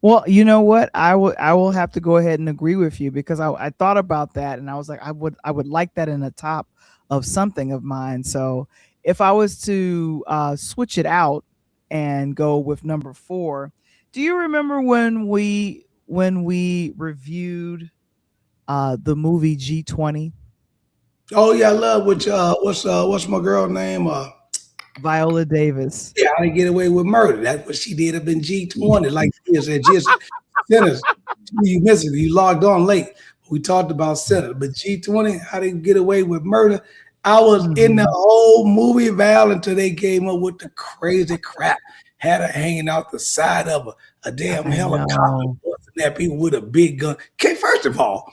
Speaker 5: Well, you know what? I will have to go ahead and agree with you because I thought about that and I was like, I would like that in the top of something of mine. So if I was to switch it out and go with number 4, do you remember when we reviewed the movie G20?
Speaker 4: Oh yeah, I love what's my girl name?
Speaker 5: Viola Davis.
Speaker 4: Yeah, How to Get Away with Murder. That's what she did up in G20. Like you said, just Sinners. You missed it. You logged on late. We talked about Sinners, but G20, How to Get Away with Murder. I was in the whole movie, Val, until they came up with the crazy crap. Had her hanging out the side of a damn helicopter, busting at people with a big gun. Okay, first of all,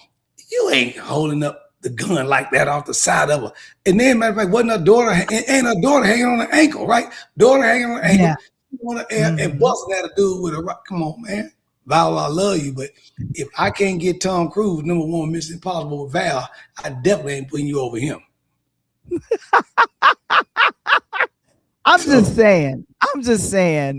Speaker 4: you ain't holding up the gun like that off the side of her. And then, matter of fact, wasn't her daughter, and her daughter hanging on the ankle, right? Daughter hanging on the ankle, and busting at a dude with a rock. Come on, man. Val, I love you, but if I can't get Tom Cruise #1 Mission Impossible with Val, I definitely ain't putting you over him.
Speaker 5: I'm just saying,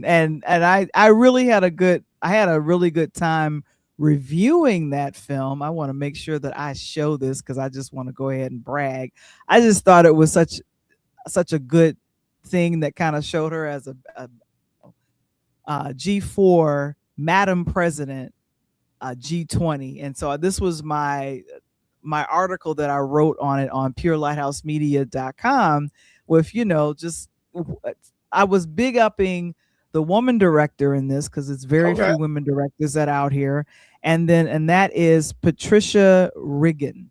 Speaker 5: and I really had a really good time reviewing that film. I want to make sure that I show this because I just want to go ahead and brag. I just thought it was such a good thing that kind of showed her as a G4 Madam President, G20, and so this was my article that I wrote on it on purelighthouse.media.com with just I was big upping the woman director in this because it's very few women directors that out here. And that is Patricia Riggin.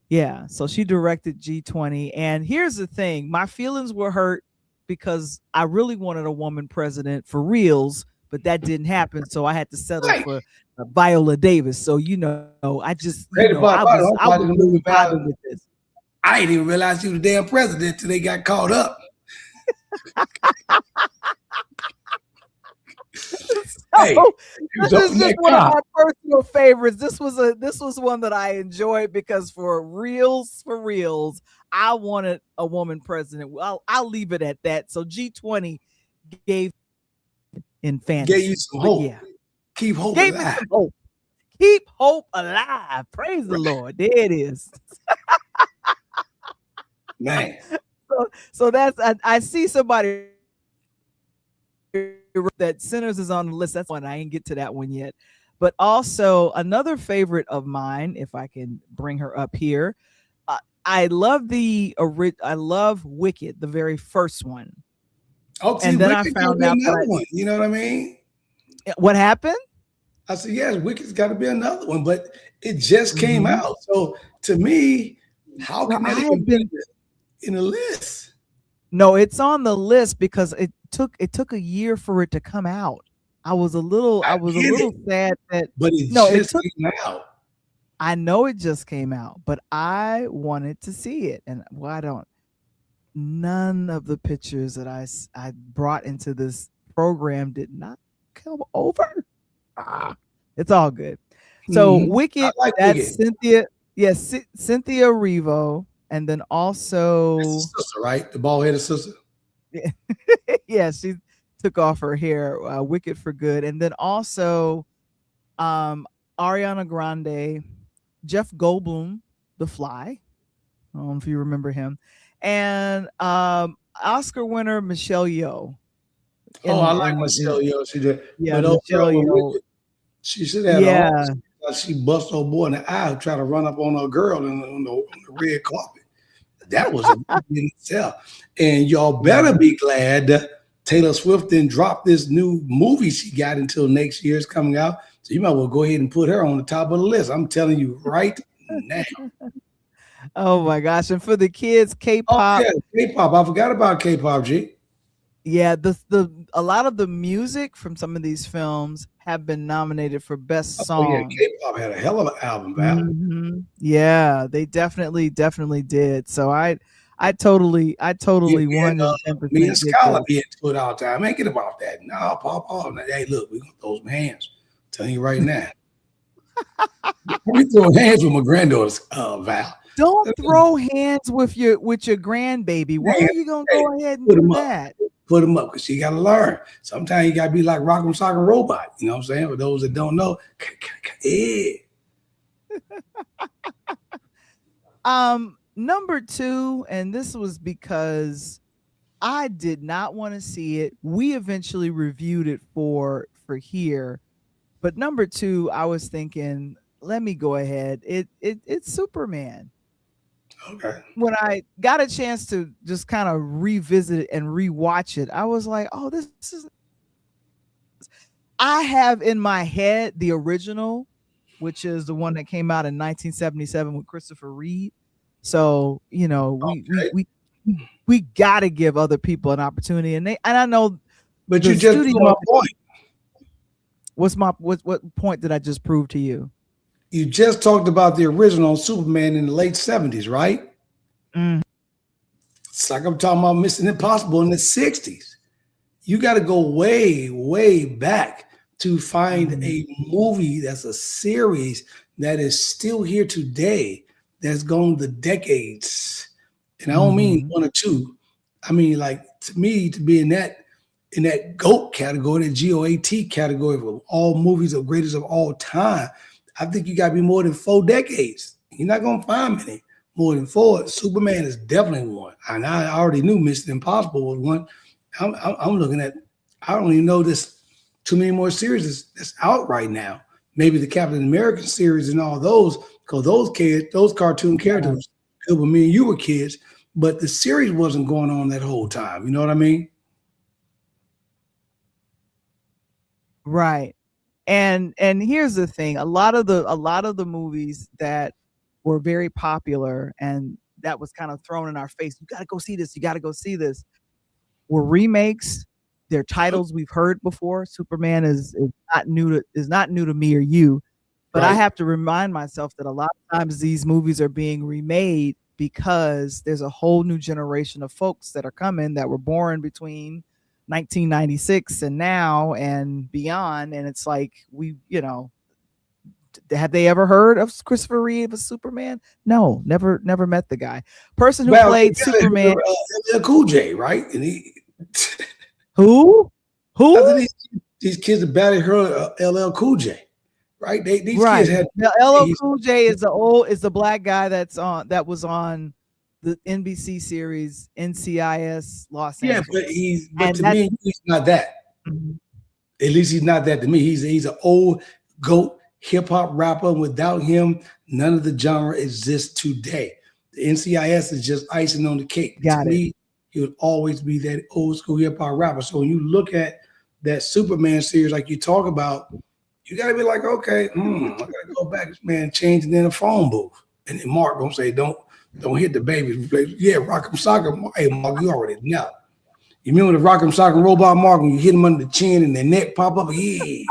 Speaker 5: Yeah. So she directed G20. And here's the thing. My feelings were hurt because I really wanted a woman president for reals, but that didn't happen. So I had to settle for Viola Davis. So, I just, I was really bothered with this.
Speaker 4: I didn't even realize he was the damn president till they got caught up. Hey,
Speaker 5: this is just one of my personal favorites. This was one that I enjoyed because for reals, I wanted a woman president. I'll leave it at that. So G20 gave in fantasy.
Speaker 4: Gave you some hope. Yeah. Keep hope alive.
Speaker 5: Me some hope. Keep hope alive. Praise the Lord. There it is.
Speaker 4: Man.
Speaker 5: So that's I see somebody that Sinners is on the list. That's one. I didn't get to that one yet. But also another favorite of mine, if I can bring her up here. I love Wicked, the very first one.
Speaker 4: Oh,
Speaker 5: and then I found out
Speaker 4: another one. You know what I mean?
Speaker 5: What happened?
Speaker 4: I said, yes, Wicked's got to be another one, but it just came out. So to me, how can that even be in the list?
Speaker 5: No, it's on the list because it took a year for it to come out. I was a little sad that,
Speaker 4: but it came out.
Speaker 5: I know it just came out, but I wanted to see it, and none of the pictures that I brought into this program did not come over. It's all good. So Wicked, that's Wicked. Cynthia Erivo, and then also
Speaker 4: that's the sister, right? The bald-headed sister.
Speaker 5: Yeah, she took off her hair. Wicked for Good, and then also Ariana Grande, Jeff Goldblum, The Fly. I don't know if you remember him, and Oscar winner Michelle Yeoh.
Speaker 4: I like Michelle Yeoh. She did.
Speaker 5: Yeah, Michelle Yeoh.
Speaker 4: She should have. She bust her boy in the eye, try to run up on her girl on the red carpet. That was a movie in itself. And y'all better be glad Taylor Swift didn't drop this new movie she got until next year is coming out. So you might well go ahead and put her on the top of the list. I'm telling you right now.
Speaker 5: Oh my gosh. And for the kids, K-pop.
Speaker 4: Oh, yeah, K-pop. I forgot about K-pop, G.
Speaker 5: Yeah, the a lot of the music from some of these films have been nominated for best
Speaker 4: Oh yeah,
Speaker 5: song.
Speaker 4: K-pop had a hell of an album, Val.
Speaker 5: Yeah, they definitely did. So I totally
Speaker 4: Yeah,
Speaker 5: 110%
Speaker 4: me and
Speaker 5: get
Speaker 4: Scholar
Speaker 5: this.
Speaker 4: be into it all the time. Ain't get about that. No, Paul. Hey, look, we gonna throw some hands. I'm telling you right now. We throw hands with my granddaughters, Val.
Speaker 5: Don't throw hands with your grandbaby. Why are you gonna go ahead and
Speaker 4: Put
Speaker 5: do
Speaker 4: 'em up.
Speaker 5: that?
Speaker 4: Put them up because she got to learn. Sometimes you got to be like Rock'em Sock'em Robot. You know what I'm saying? For those that don't know, yeah.
Speaker 5: Number 2, and this was because I did not want to see it. We eventually reviewed it for here, but number 2, I was thinking, let me go ahead. It's Superman.
Speaker 4: Okay.
Speaker 5: When I got a chance to just kind of revisit it and rewatch it, I was like, oh, this is. I have in my head the original, which is the one that came out in 1977 with Christopher Reeve. So, you know, we got to give other people an opportunity, and I know.
Speaker 4: But you just proved my point.
Speaker 5: What point did I just prove to you?
Speaker 4: You just talked about the original Superman in the late 70s, right? It's like I'm talking about Mission Impossible in the 60s. You got to go way, way back to find a movie that's a series that is still here today, that's gone the decades. And I don't mean 1 or 2. I mean, like, to me, to be in that GOAT category, the GOAT category of all movies of greatest of all time, I think you got to be more than 4 decades. You're not going to find many more than 4. Superman is definitely one. And I already knew Mission Impossible was one. I'm looking at, I don't even know this too many more series that's out right now. Maybe the Captain America series and all those, because those cartoon characters, good when me and you were kids, but the series wasn't going on that whole time. You know what I mean?
Speaker 5: Right. And here's the thing: a lot of the movies that were very popular and that was kind of thrown in our face, you got to go see this, you got to go see this, were remakes. They're titles we've heard before. Superman is not new to me or you, but I have to remind myself that a lot of times these movies are being remade because there's a whole new generation of folks that are coming that were born between 1996 and now and beyond, and it's like, have they ever heard of Christopher Reeve as Superman? No, never met the guy. Person who played Superman,
Speaker 4: LL Cool J, right? And he
Speaker 5: who?
Speaker 4: These kids are badly heard LL Cool J, right? These kids had
Speaker 5: now, LL Cool J is the black guy that was on the NBC series NCIS Los Angeles.
Speaker 4: Yeah, but to me, he's not that. At least he's not that to me. He's an old GOAT hip hop rapper. Without him, none of the genre exists today. The NCIS is just icing on the cake. To me, he would always be that old school hip hop rapper. So when you look at that Superman series, like you talk about, you got to be like, okay, I got to go back. This man changing in a phone booth, and then Mark gonna say, don't hit the baby. Yeah, Rock'em Sock'em. Hey, Mark, you already know. You remember the Rock'em Sock'em Robot, Mark, when you hit them under the chin and their neck pop up? Yeah.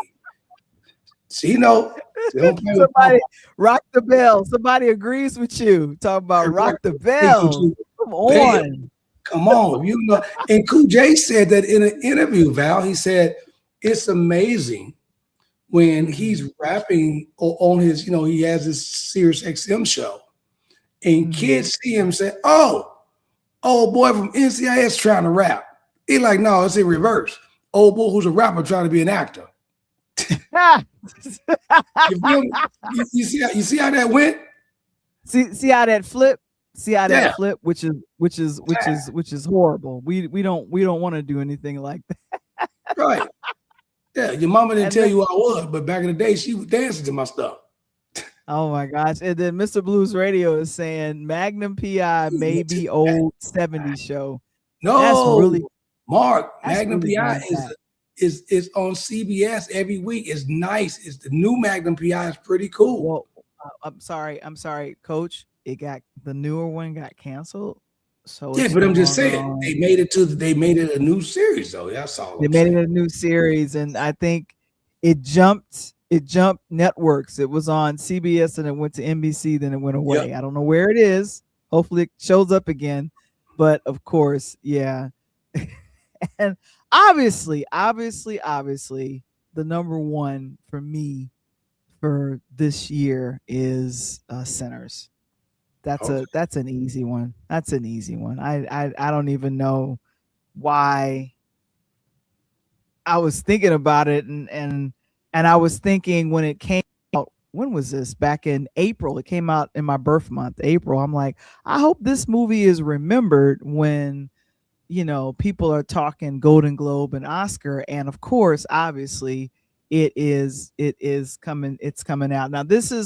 Speaker 4: See,
Speaker 5: somebody rock the bell. Somebody agrees with you. Talk about rock the bell. Come on.
Speaker 4: Come on. You know, and Cool J said that in an interview, Val, he said, it's amazing when he's rapping on his, he has his Sirius XM show. And kids see him say, oh, old boy from NCIS trying to rap. He like, no, it's in reverse. Old boy who's a rapper trying to be an actor. you see how that went?
Speaker 5: See how that flip? See how that flip, which is horrible. We don't want to do anything like that.
Speaker 4: Right. Yeah, your mama didn't tell you I was, but back in the day, she was dancing to my stuff.
Speaker 5: Oh my gosh. And then Mr. Blues Radio is saying Magnum PI may be old 70s show.
Speaker 4: No,
Speaker 5: that's really
Speaker 4: Mark. Magnum PI is on CBS every week. It's nice. It's the new Magnum PI is pretty cool.
Speaker 5: Well, I'm sorry, Coach. The newer one got canceled. So
Speaker 4: Yeah,
Speaker 5: it's
Speaker 4: but
Speaker 5: no
Speaker 4: I'm just
Speaker 5: longer
Speaker 4: saying
Speaker 5: on.
Speaker 4: they made it a new series though. That's all
Speaker 5: They
Speaker 4: I'm
Speaker 5: made it
Speaker 4: saying.
Speaker 5: a new series, and I think it jumped networks. It was on CBS and it went to NBC, then it went
Speaker 4: Yep.
Speaker 5: away. I don't know where it is. Hopefully it shows up again. But of course, yeah. And obviously, the number one for me for this year is Sinners.
Speaker 4: Okay.
Speaker 5: That's an easy one. That's an easy one. I don't even know why I was thinking about it, and I was thinking when it came out, when was this? Back in April. It came out in my birth month, April. I'm like, I hope this movie is remembered when people are talking Golden Globe and Oscar, and of course, obviously, it is coming. It's coming out now.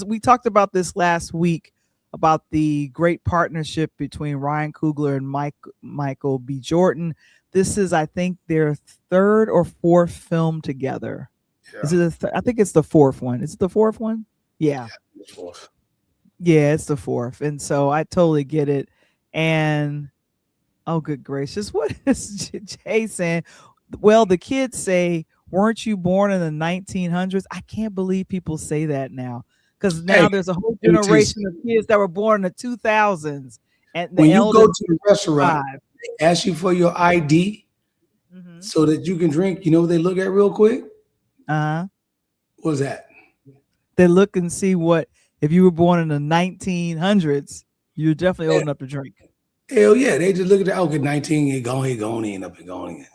Speaker 5: We talked about this last week about the great partnership between Ryan Coogler and Michael B. Jordan. This is, I think, their third or fourth film together. Is
Speaker 4: Yeah.
Speaker 5: it? I think it's the fourth one. Is it the fourth one? Yeah. Yeah, it's the fourth. And so I totally get it. And oh, good gracious. What is Jay saying? Well, the kids say, weren't you born in the 1900s? I can't believe people say that now. Because now
Speaker 4: Hey,
Speaker 5: there's a whole
Speaker 4: let me tell you
Speaker 5: generation of kids that were born in the 2000s. And the
Speaker 4: when you go
Speaker 5: eldest
Speaker 4: to the restaurant,
Speaker 5: five.
Speaker 4: they ask you for your ID
Speaker 5: Mm-hmm.
Speaker 4: so that you can drink. You know what they look at real quick?
Speaker 5: Uh-huh.
Speaker 4: What's that?
Speaker 5: They look and see what, if you were born in the 1900s, you're definitely old
Speaker 4: Yeah.
Speaker 5: enough to drink.
Speaker 4: Hell yeah. They just look at that. Okay, 19, go on up and go on in.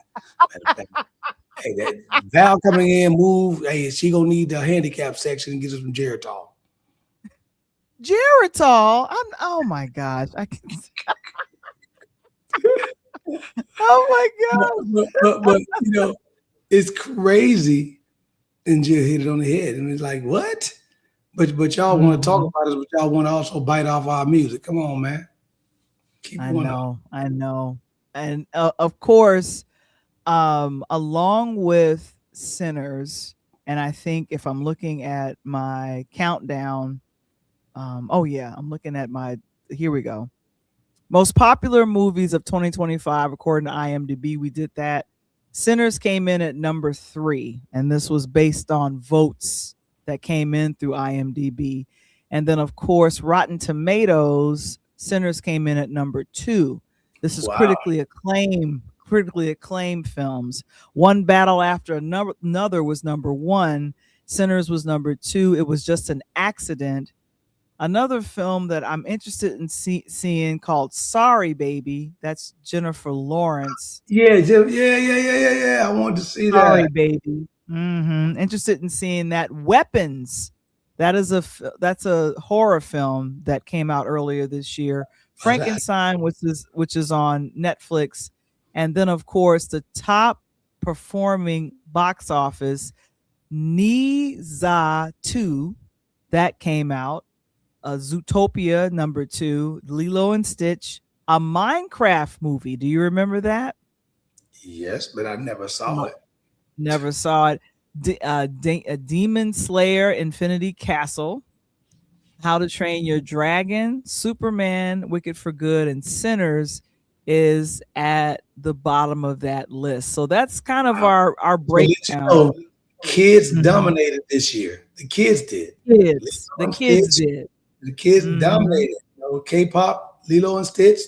Speaker 4: Hey, that Val coming in, move. Hey, she gonna need the handicap section and get us some Geritol.
Speaker 5: Geritol. Oh my gosh. Oh my god.
Speaker 4: But it's crazy. And Jill hit it on the head. And it's like, what? But y'all want to talk about it, but y'all want to also bite off our music. Come on, man. Keep going on.
Speaker 5: I know. And of course, along with Sinners, and I think if I'm looking at my countdown, oh yeah, I'm looking at here we go. Most popular movies of 2025 according to IMDb. We did that. Sinners came in at number 3, and this was based on votes that came in through IMDb. And then, of course, Rotten Tomatoes, Sinners came in at number 2. This is
Speaker 4: Wow.
Speaker 5: critically acclaimed films. One Battle After Another was number 1. Sinners was number 2. It was just an accident. Another film that I'm interested in seeing called Sorry Baby. That's Jennifer Lawrence.
Speaker 4: Yeah. I wanted to see
Speaker 5: Sorry
Speaker 4: that.
Speaker 5: Baby. Interested in seeing that. Weapons. That's a horror film that came out earlier this year. Frankenstein, which is on Netflix. And then, of course, the top performing box office, Niza 2, that came out. Zootopia, number 2, Lilo and Stitch, a Minecraft movie. Do you remember that?
Speaker 4: Yes, but I never saw it.
Speaker 5: Never saw it. Demon Slayer, Infinity Castle, How to Train Your Dragon, Superman, Wicked for Good, and Sinners is at the bottom of that list. So that's kind of our breakdown.
Speaker 4: So kids dominated this year. The kids did.
Speaker 5: The kids did.
Speaker 4: The kids dominated. K-pop, Lilo and Stitch.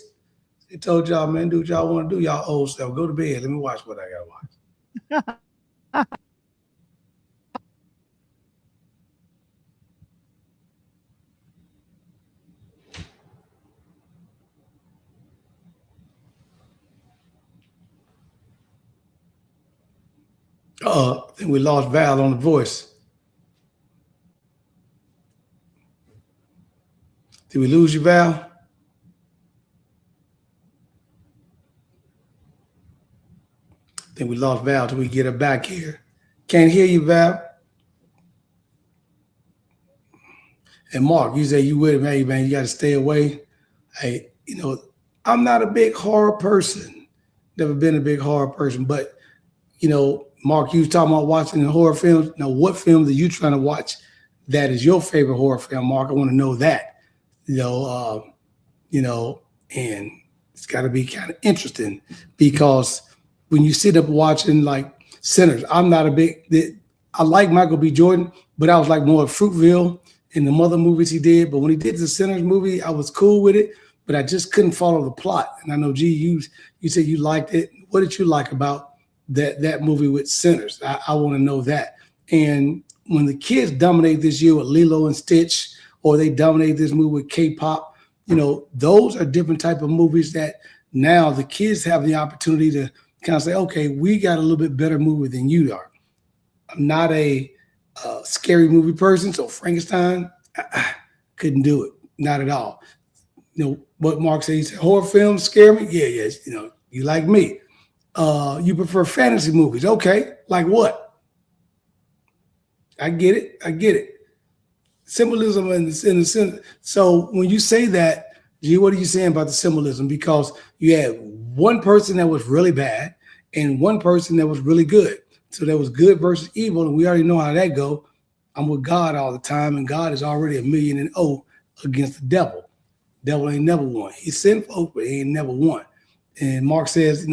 Speaker 4: They told y'all, man, do what y'all want to do. Y'all old stuff. Go to bed. Let me watch what I gotta watch. I think we lost Val on the voice. Did we lose you, Val? I think we lost Val till we get her back here. Can't hear you, Val. And Mark, you say you with him. Hey, man, you got to stay away. Hey, I'm not a big horror person. Never been a big horror person. But, Mark, you was talking about watching horror films. Now, what films are you trying to watch that is your favorite horror film, Mark? I want to know that. And It's got to be kind of interesting, because when you sit up watching like Sinners, I'm not a big, I like Michael B. Jordan, but I was like more of Fruitville in the Mother movies he did. But when he did the Sinners movie, I was cool with it, but I just couldn't follow the plot. And I know, G, you said you liked it. What did you like about that movie with Sinners? I want to know that. And when the kids dominate this year with Lilo and Stitch, or they dominate this movie with K-pop, those are different type of movies that now the kids have the opportunity to kind of say, okay, we got a little bit better movie than you are. I'm not a scary movie person, so Frankenstein, I couldn't do it, not at all. What Mark said, he said, horror films scare me? Yeah, yes, you like me. You prefer fantasy movies. Okay, like what? I get it. Symbolism in the sense. So when you say that, G, what are you saying about the symbolism? Because you had one person that was really bad and one person that was really good. So there was good versus evil, and we already know how that go. I'm with God all the time, and God is already 1,000,000 against the devil. Devil ain't never won. He sent folk, but he ain't never won. And Mark says,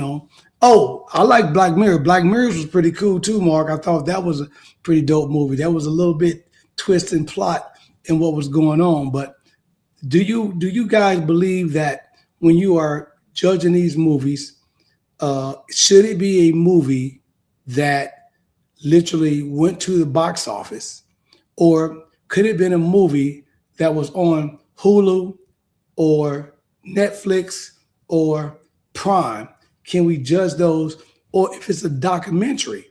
Speaker 4: I like Black Mirror. Black Mirrors was pretty cool too, Mark. I thought that was a pretty dope movie. That was a little bit twist and plot in what was going on. But do you guys believe that when you are judging these movies, should it be a movie that literally went to the box office, or could it have been a movie that was on Hulu or Netflix or Prime? Can we judge those? Or if it's a documentary,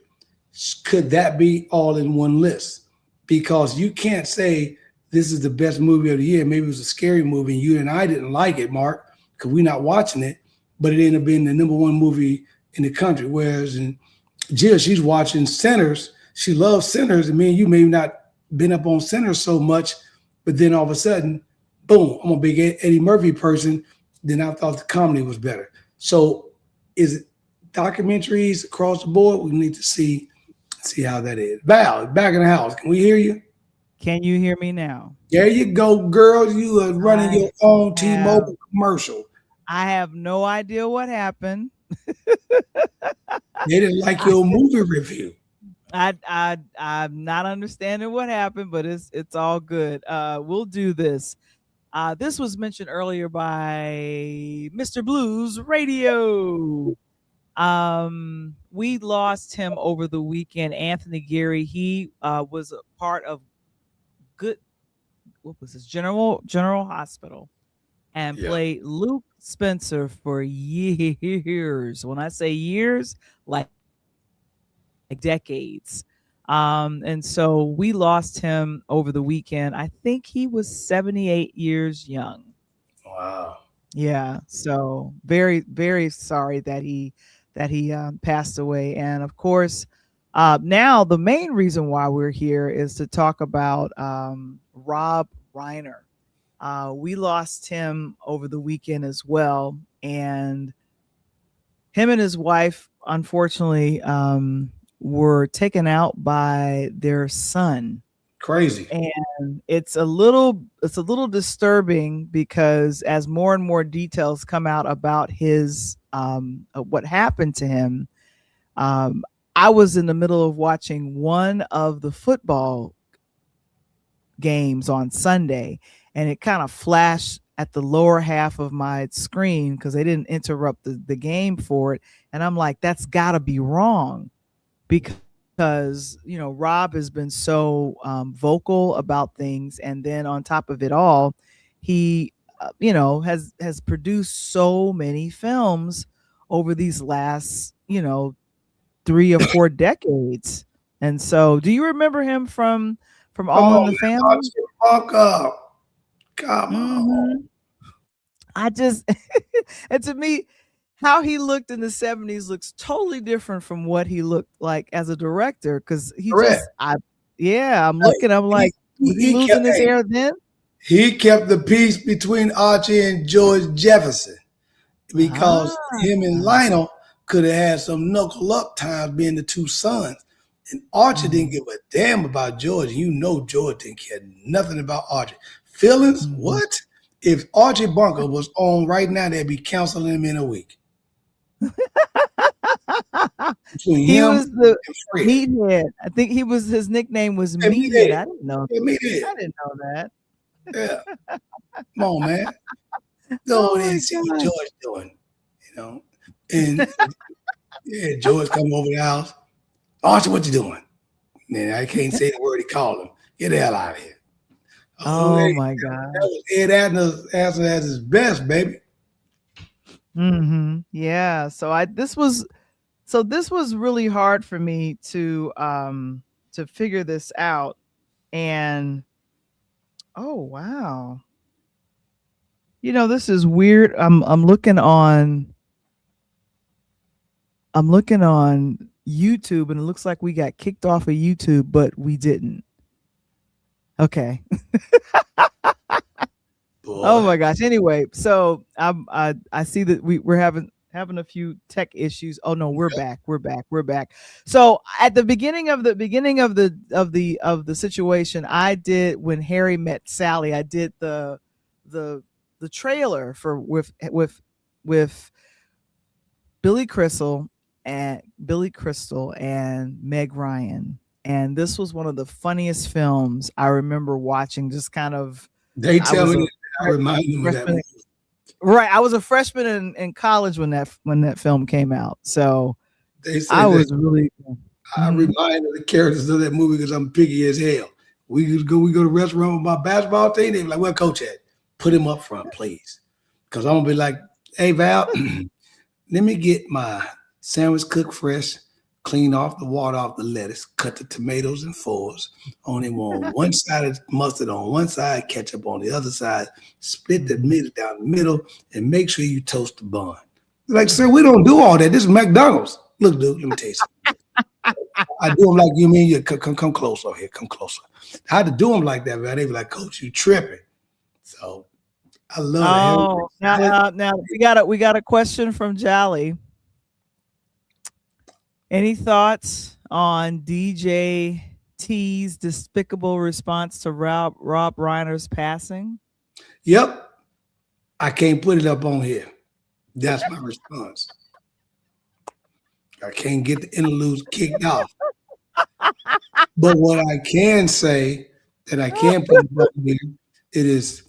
Speaker 4: could that be all in one list? Because you can't say this is the best movie of the year. Maybe it was a scary movie and you and I didn't like it, Mark, because we're not watching it, but it ended up being the #1 movie in the country. Whereas in Jill, she's watching Sinners. She loves Sinners, and me and you may not been up on Sinners so much, but then all of a sudden, boom, I'm a big Eddie Murphy person. Then I thought the comedy was better. So is it documentaries across the board? We need to see how that is. Val, back in the house. Can we hear you?
Speaker 5: Can you hear me now?
Speaker 4: There you go, girl. You are running your own T-Mobile commercial.
Speaker 5: I have no idea what happened.
Speaker 4: They didn't like your movie review.
Speaker 5: I'm not understanding what happened, but it's all good. We'll do this. This was mentioned earlier by Mr. Blues Radio. We lost him over the weekend. Anthony Geary. He was a part of General Hospital, and played Luke Spencer for years. When I say years, like decades. And so we lost him over the weekend. I think he was 78 years young.
Speaker 4: Wow.
Speaker 5: Yeah. So very, very sorry that he passed away. And of course, now the main reason why we're here is to talk about Rob Reiner. We lost him over the weekend as well. And him and his wife, unfortunately, were taken out by their son.
Speaker 4: Crazy.
Speaker 5: And it's a little disturbing, because as more and more details come out about his what happened to him, I was in the middle of watching one of the football games on Sunday, and it kind of flashed at the lower half of my screen because they didn't interrupt the game for it. And I'm like, that's gotta be wrong, because Rob has been so vocal about things, and then on top of it all, he has produced so many films over these last 3 or 4 decades. And so, do you remember him from All in the Family?
Speaker 4: Fuck up. Come on.
Speaker 5: I just and to me, how he looked in the 70s looks totally different from what he looked like as a director. Because I'm looking, I'm like, was he losing his hair then?
Speaker 4: He kept the peace between Archie and George Jefferson, because him and Lionel could have had some knuckle up times being the two sons. And Archie didn't give a damn about George. George didn't care nothing about Archie. Feelings? What? if Archie Bunker was on right now, they'd be counseling him in a week. Between
Speaker 5: He
Speaker 4: him
Speaker 5: was the
Speaker 4: and Fred.
Speaker 5: Meathead. I think his nickname was
Speaker 4: Yeah,
Speaker 5: Meathead.
Speaker 4: Meathead.
Speaker 5: I didn't know.
Speaker 4: Yeah, Meathead.
Speaker 5: I didn't know that.
Speaker 4: Yeah. Come on, man. Go
Speaker 5: Oh
Speaker 4: over there
Speaker 5: my
Speaker 4: and see what
Speaker 5: God.
Speaker 4: George doing. And yeah, George come over the house. Archie, what you doing? Man, I can't say the word he called him. Get the hell out of here.
Speaker 5: Oh
Speaker 4: hey,
Speaker 5: my God.
Speaker 4: that was Ed Asner's answer at his best, baby.
Speaker 5: Mm-hmm. Yeah. So this was really hard for me to figure this out. And oh wow. This is weird. I'm looking on YouTube, and it looks like we got kicked off of YouTube, but we didn't. Okay. Oh my gosh. Anyway, so I see that we're having a few tech issues. Oh no, we're back. We're back. So at the beginning of the situation, I did when Harry met Sally. I did the trailer for with Billy Crystal and Meg Ryan. And this was one of the funniest films I remember watching. Just kind of,
Speaker 4: they tell me I remind them of that movie.
Speaker 5: Right, I was a freshman in college when that film came out. So
Speaker 4: they say
Speaker 5: I was really.
Speaker 4: I remind the characters of that movie because I'm picky as hell. We go to the restaurant with my basketball team. They be like, "Where coach at? Put him up front, please." Because I'm gonna be like, "Hey Val, let me get my sandwich cooked fresh, clean off the water off the lettuce, cut the tomatoes in fours. Only want one side of mustard on one side, ketchup on the other side, split the meat down the middle, and make sure you toast the bun." Like, sir, we don't do all that. This is McDonald's. Look, dude, let me tell you something. I do them like you mean you come closer here, come closer. I had to do them like that, man. They be like, "Coach, you tripping." So I love
Speaker 5: it. Now we got a question from Jolly. Any thoughts on DJ T's despicable response to Rob Reiner's passing?
Speaker 4: Yep. I can't put it up on here. That's my response. I can't get the interludes kicked off. But what I can say that I can put up here, it is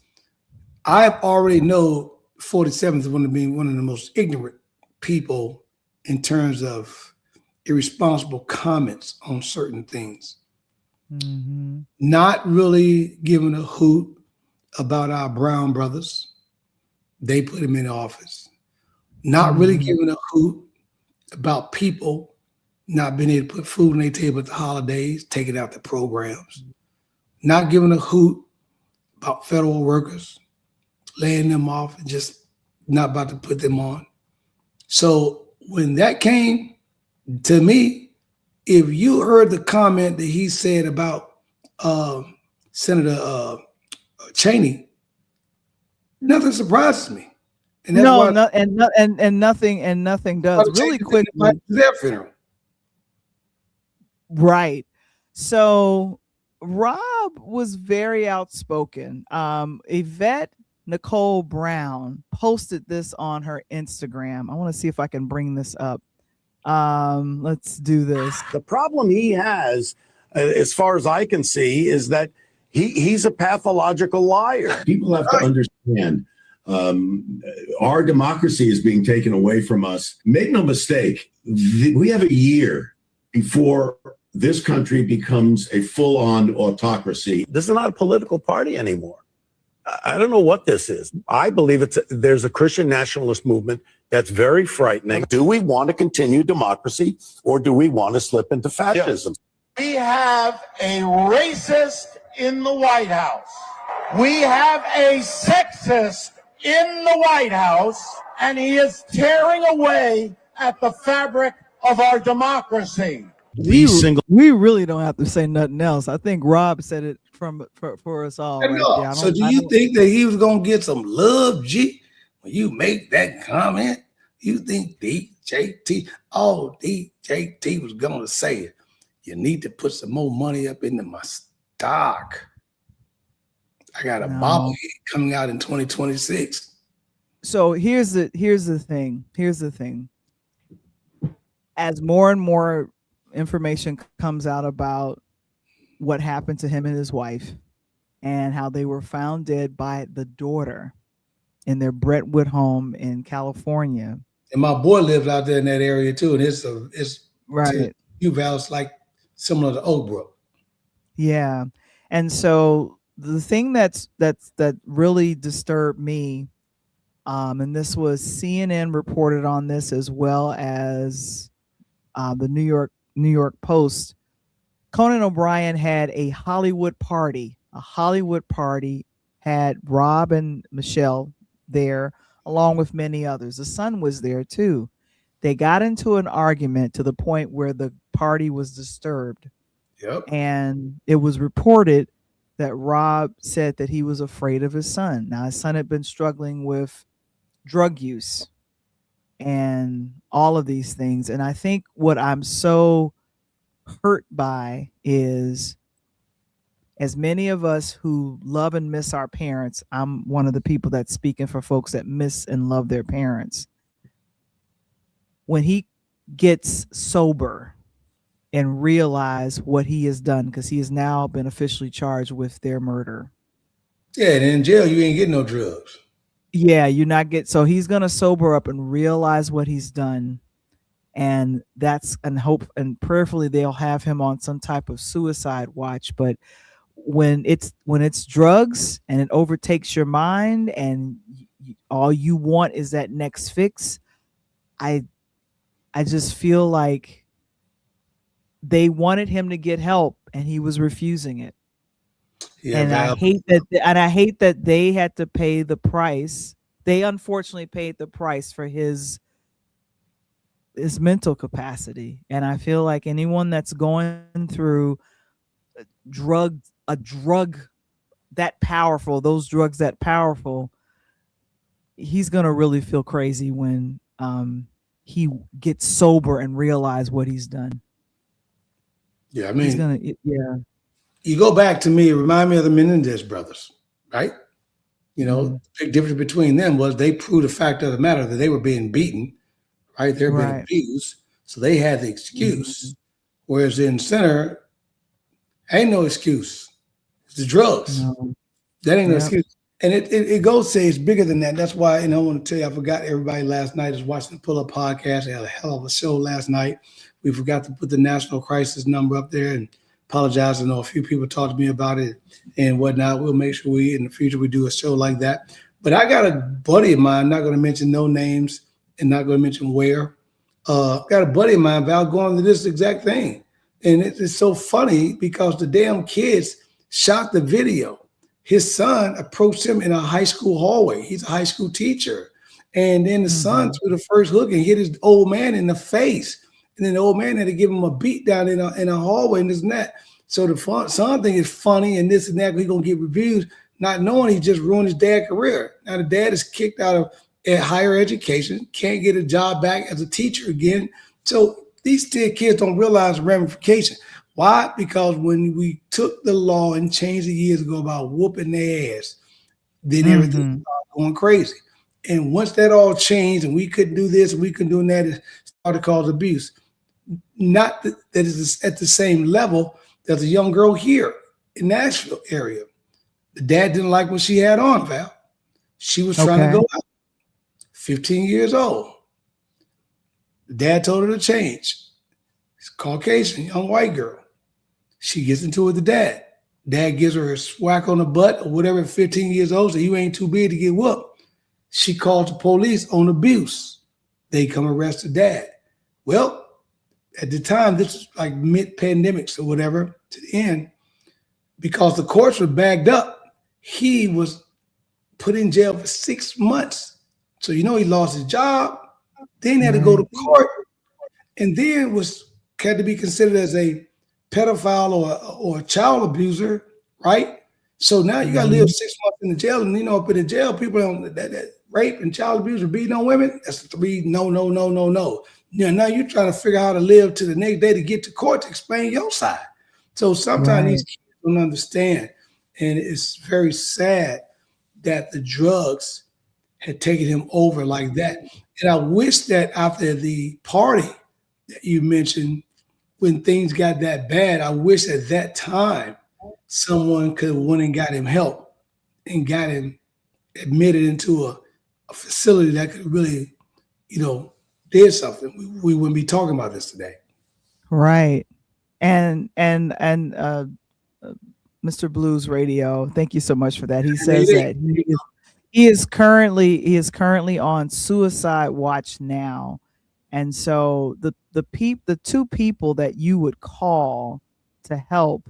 Speaker 4: I already know 47th is one of the most ignorant people in terms of irresponsible comments on certain things.
Speaker 5: Mm-hmm.
Speaker 4: Not really giving a hoot about our Brown brothers. They put him in office. Not really giving a hoot about people not being able to put food on their table at the holidays, taking out the programs. Not giving a hoot about federal workers, laying them off and just not about to put them on. So when that came to me, if you heard the comment that he said about Senator Cheney, nothing surprises me. And that's
Speaker 5: nothing does. Really quickly.
Speaker 4: Their funeral.
Speaker 5: Right. So Rob was very outspoken. Yvette Nicole Brown posted this on her Instagram. I want to see if I can bring this up. Let's do this.
Speaker 6: The problem he has, as far as I can see, is that he's a pathological liar.
Speaker 7: People have to understand our democracy is being taken away from us. Make no mistake, we have a year before this country becomes a full-on autocracy.
Speaker 6: This is not a political party anymore. I don't know what this is. I believe there's a Christian nationalist movement that's very frightening. Do we want to continue democracy, or do we want to slip into fascism?
Speaker 8: We have a racist in the White House. We have a sexist in the White House, and he is tearing away at the fabric of our democracy.
Speaker 5: We really don't have to say nothing else. I think Rob said it for us all. Right.
Speaker 4: So do you think that he was going to get some love, G, when you make that comment? You think DJT was going to say it? You need to put some more money up into my stock. I got a
Speaker 5: No.
Speaker 4: bobblehead coming out in 2026.
Speaker 5: So here's the thing. Here's the thing. As more and more information comes out about what happened to him and his wife and how they were found dead by the daughter in their Brentwood home in California.
Speaker 4: And my boy lives out there in that area too, and it's
Speaker 5: right.
Speaker 4: Uval's like similar to Oak Brook.
Speaker 5: Yeah, and so the thing that really disturbed me, and this was CNN reported on this as well as the New York Post. Conan O'Brien had a Hollywood party. A Hollywood party had Rob and Michele there, along with many others. The son was there too. They got into an argument to the point where the party was disturbed.
Speaker 4: Yep.
Speaker 5: And it was reported that Rob said that he was afraid of his son. Now, his son had been struggling with drug use and all of these things. And I think what I'm so hurt by is, as many of us who love and miss our parents, I'm one of the people that's speaking for folks that miss and love their parents. When he gets sober and realize what he has done, because he has now been officially charged with their murder.
Speaker 4: Yeah, and in jail you ain't getting no drugs.
Speaker 5: Yeah, so he's gonna sober up and realize what he's done. And prayerfully they'll have him on some type of suicide watch. But when it's drugs and it overtakes your mind and all you want is that next fix, I just feel like they wanted him to get help and he was refusing it. Yeah, and I hate that they had to pay the price. They unfortunately paid the price for his mental capacity. And I feel like anyone that's going through a drug that powerful, those drugs that powerful, he's gonna really feel crazy when he gets sober and realize what he's done.
Speaker 4: Yeah, I mean, you go back to me, remind me of the Menendez brothers, right? You know, the big difference between them was they proved the fact of the matter that they were being beaten, right? They were being abused, so they had the excuse. Whereas in center, ain't no excuse. It's the drugs. No. That ain't no excuse. And it goes to say it's bigger than that. That's why, I want to tell you, I forgot everybody last night is watching the Pull Up podcast. They had a hell of a show last night. We forgot to put the national crisis number up there, and apologize. I know a few people talked to me about it and whatnot. We'll make sure in the future we do a show like that. But I got a buddy of mine, not going to mention no names and not going to mention where. Got a buddy of mine, Val, going to this exact thing. And it's so funny because the damn kids shot the video. His son approached him in a high school hallway. He's a high school teacher. And then the son threw the first hook and hit his old man in the face. And then the old man had to give him a beat down in a hallway and this and that. So the son thing is funny and this and that. He's going to get reviews, not knowing he just ruined his dad's career. Now the dad is kicked out of higher education, can't get a job back as a teacher again. So these kids don't realize the ramifications. Why? Because when we took the law and changed it years ago about whooping their ass, then everything started going crazy. And once that all changed and we couldn't do this and we couldn't do that, it started to cause abuse. Not that it's at the same level. There's a young girl here in Nashville area. The dad didn't like what she had on, Val. She was trying to go out. 15 years old. The dad told her to change. It's a Caucasian, young white girl. She gets into it with the dad. Dad gives her a whack on the butt or whatever, 15 years old, so you ain't too big to get whooped. She calls the police on abuse. They come arrest the dad. Well, at the time, this was like mid-pandemics or whatever, to the end, because the courts were bagged up, he was put in jail for 6 months. So he lost his job, then had to go to court, and then had to be considered as a pedophile or a child abuser, right? So now you got to live 6 months in the jail, and up in the jail, people don't that rape and child abuse or beating on women. That's 3 no. Now you're trying to figure out how to live to the next day to get to court to explain your side. So sometimes these kids don't understand. And it's very sad that the drugs had taken him over like that. And I wish that after the party that you mentioned, when things got that bad, I wish at that time someone could have went and got him help and got him admitted into a facility that could really, did something. We wouldn't be talking about this today.
Speaker 5: Right. And Mr. Blues Radio, thank you so much for that. He says that he is currently on suicide watch now. And so the two people that you would call to help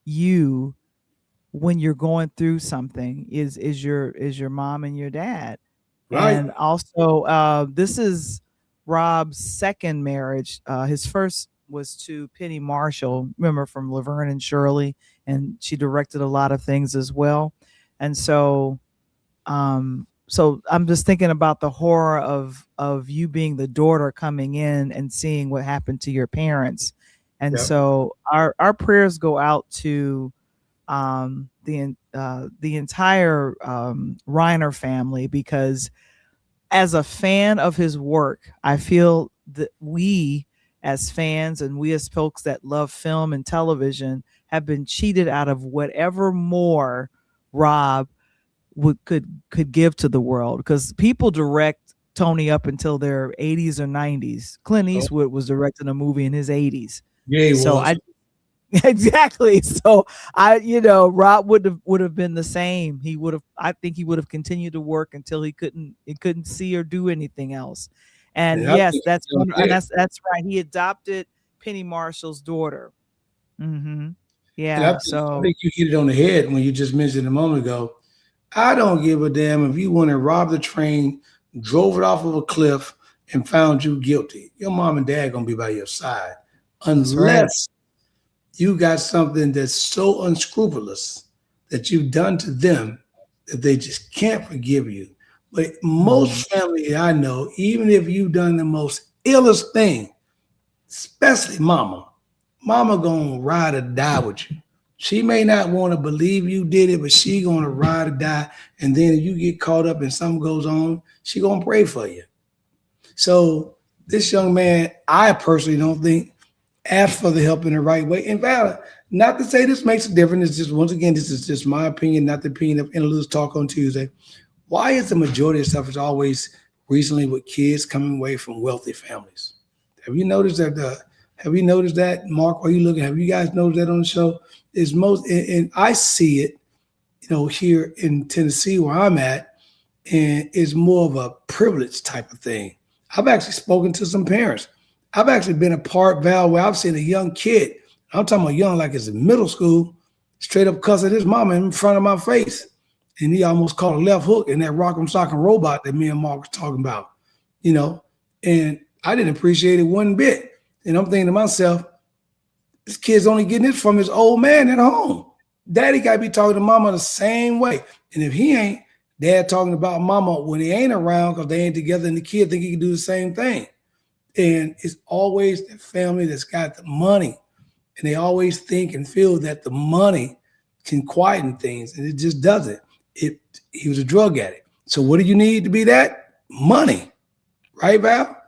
Speaker 5: you when you're going through something is your mom and your dad. Right. And also this is Rob's second marriage. His first was to Penny Marshall, remember, from Laverne and Shirley, and she directed a lot of things as well. And so so I'm just thinking about the horror of you being the daughter coming in and seeing what happened to your parents. And so our prayers go out to the entire Reiner family, because as a fan of his work, I feel that we as fans and we as folks that love film and television have been cheated out of whatever more Rob could give to the world, because people direct Tony up until their 80s or 90s. Clint Eastwood was directing a movie in his 80s.
Speaker 4: Yeah,
Speaker 5: exactly. So Rob would have been the same. I think he would have continued to work until he couldn't see or do anything else. And yes, that's right. He adopted Penny Marshall's daughter. Mm-hmm. Yeah.
Speaker 4: I think you hit it on the head when you just mentioned a moment ago. I don't give a damn if you went and robbed the train, drove it off of a cliff, and found you guilty. Your mom and dad gonna be by your side, unless you got something that's so unscrupulous that you've done to them that they just can't forgive you. But most family I know, even if you've done the most illest thing, especially mama gonna ride or die with you. She may not want to believe you did it, but she gonna ride or die. And then if you get caught up and something goes on, she gonna pray for you. So this young man, I personally don't think asked for the help in the right way. In fact, not to say this makes a difference. It's just, once again, this is just my opinion, not the opinion of Interludes Talk on Tuesday. Why is the majority of stuff is always recently with kids coming away from wealthy families? Have you noticed that? Have you noticed that, Mark? Are you looking? Have you guys noticed that on the show? Is most, and I see it, here in Tennessee where I'm at, and it's more of a privilege type of thing. I've actually spoken to some parents. I've actually been a part, Val, where I've seen a young kid. I'm talking about young, like it's in middle school, straight up cussing his mama in front of my face, and he almost caught a left hook in that Rock'em Sock'em Robot that me and Mark was talking about, and I didn't appreciate it one bit. And I'm thinking to myself, this kid's only getting it from his old man at home. Daddy got to be talking to mama the same way. And if he ain't, dad talking about mama when he ain't around because they ain't together, and the kid think he can do the same thing. And it's always the family that's got the money. And they always think and feel that the money can quieten things. And it just doesn't. He was a drug addict. So what do you need to be that? Money. Right, Val?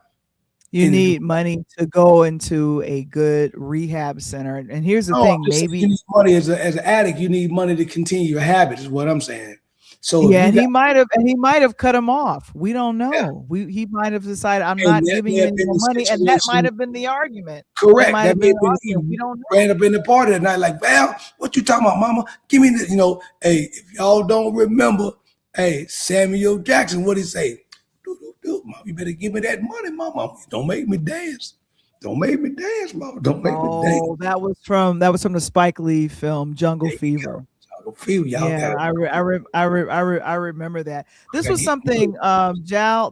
Speaker 5: You need money to go into a good rehab center. And here's the thing, maybe
Speaker 4: you need money as an addict, you need money to continue your habit, is what I'm saying. So
Speaker 5: yeah, and he might have cut him off. We don't know. Yeah. He might have decided, I'm not giving you any more money, and that might have been the argument.
Speaker 4: Correct. That may have been we don't know. Ran up in the party that night like, Val, what you talking about, mama? Give me this. Hey, if y'all don't remember, hey, Samuel Jackson, what he say? Mom, you better give me that money, mama. Don't make me dance. Don't make me dance, mama. Don't make me dance.
Speaker 5: Oh, that was from the Spike Lee film Jungle Fever.
Speaker 4: Jungle Fever, y'all.
Speaker 5: Yeah, I remember that. This was something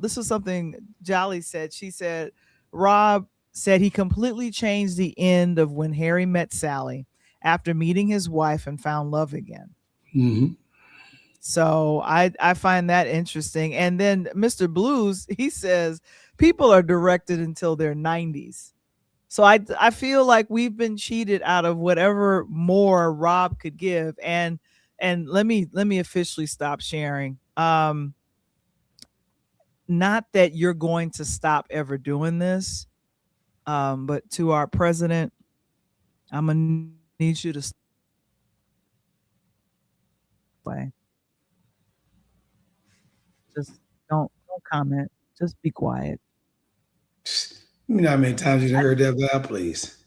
Speaker 5: this was something Jolly said. She said Rob said he completely changed the end of When Harry Met Sally after meeting his wife and found love again.
Speaker 4: Mm-hmm.
Speaker 5: So I find that interesting. And then Mr. Blues, he says people are directed until their 90s. So I feel like we've been cheated out of whatever more Rob could give. And and let me officially stop sharing. Not that you're going to stop ever doing this, but to our president, I'm gonna need you to play. Just don't comment. Just be quiet.
Speaker 4: You know how many times you heard that, Val? Please.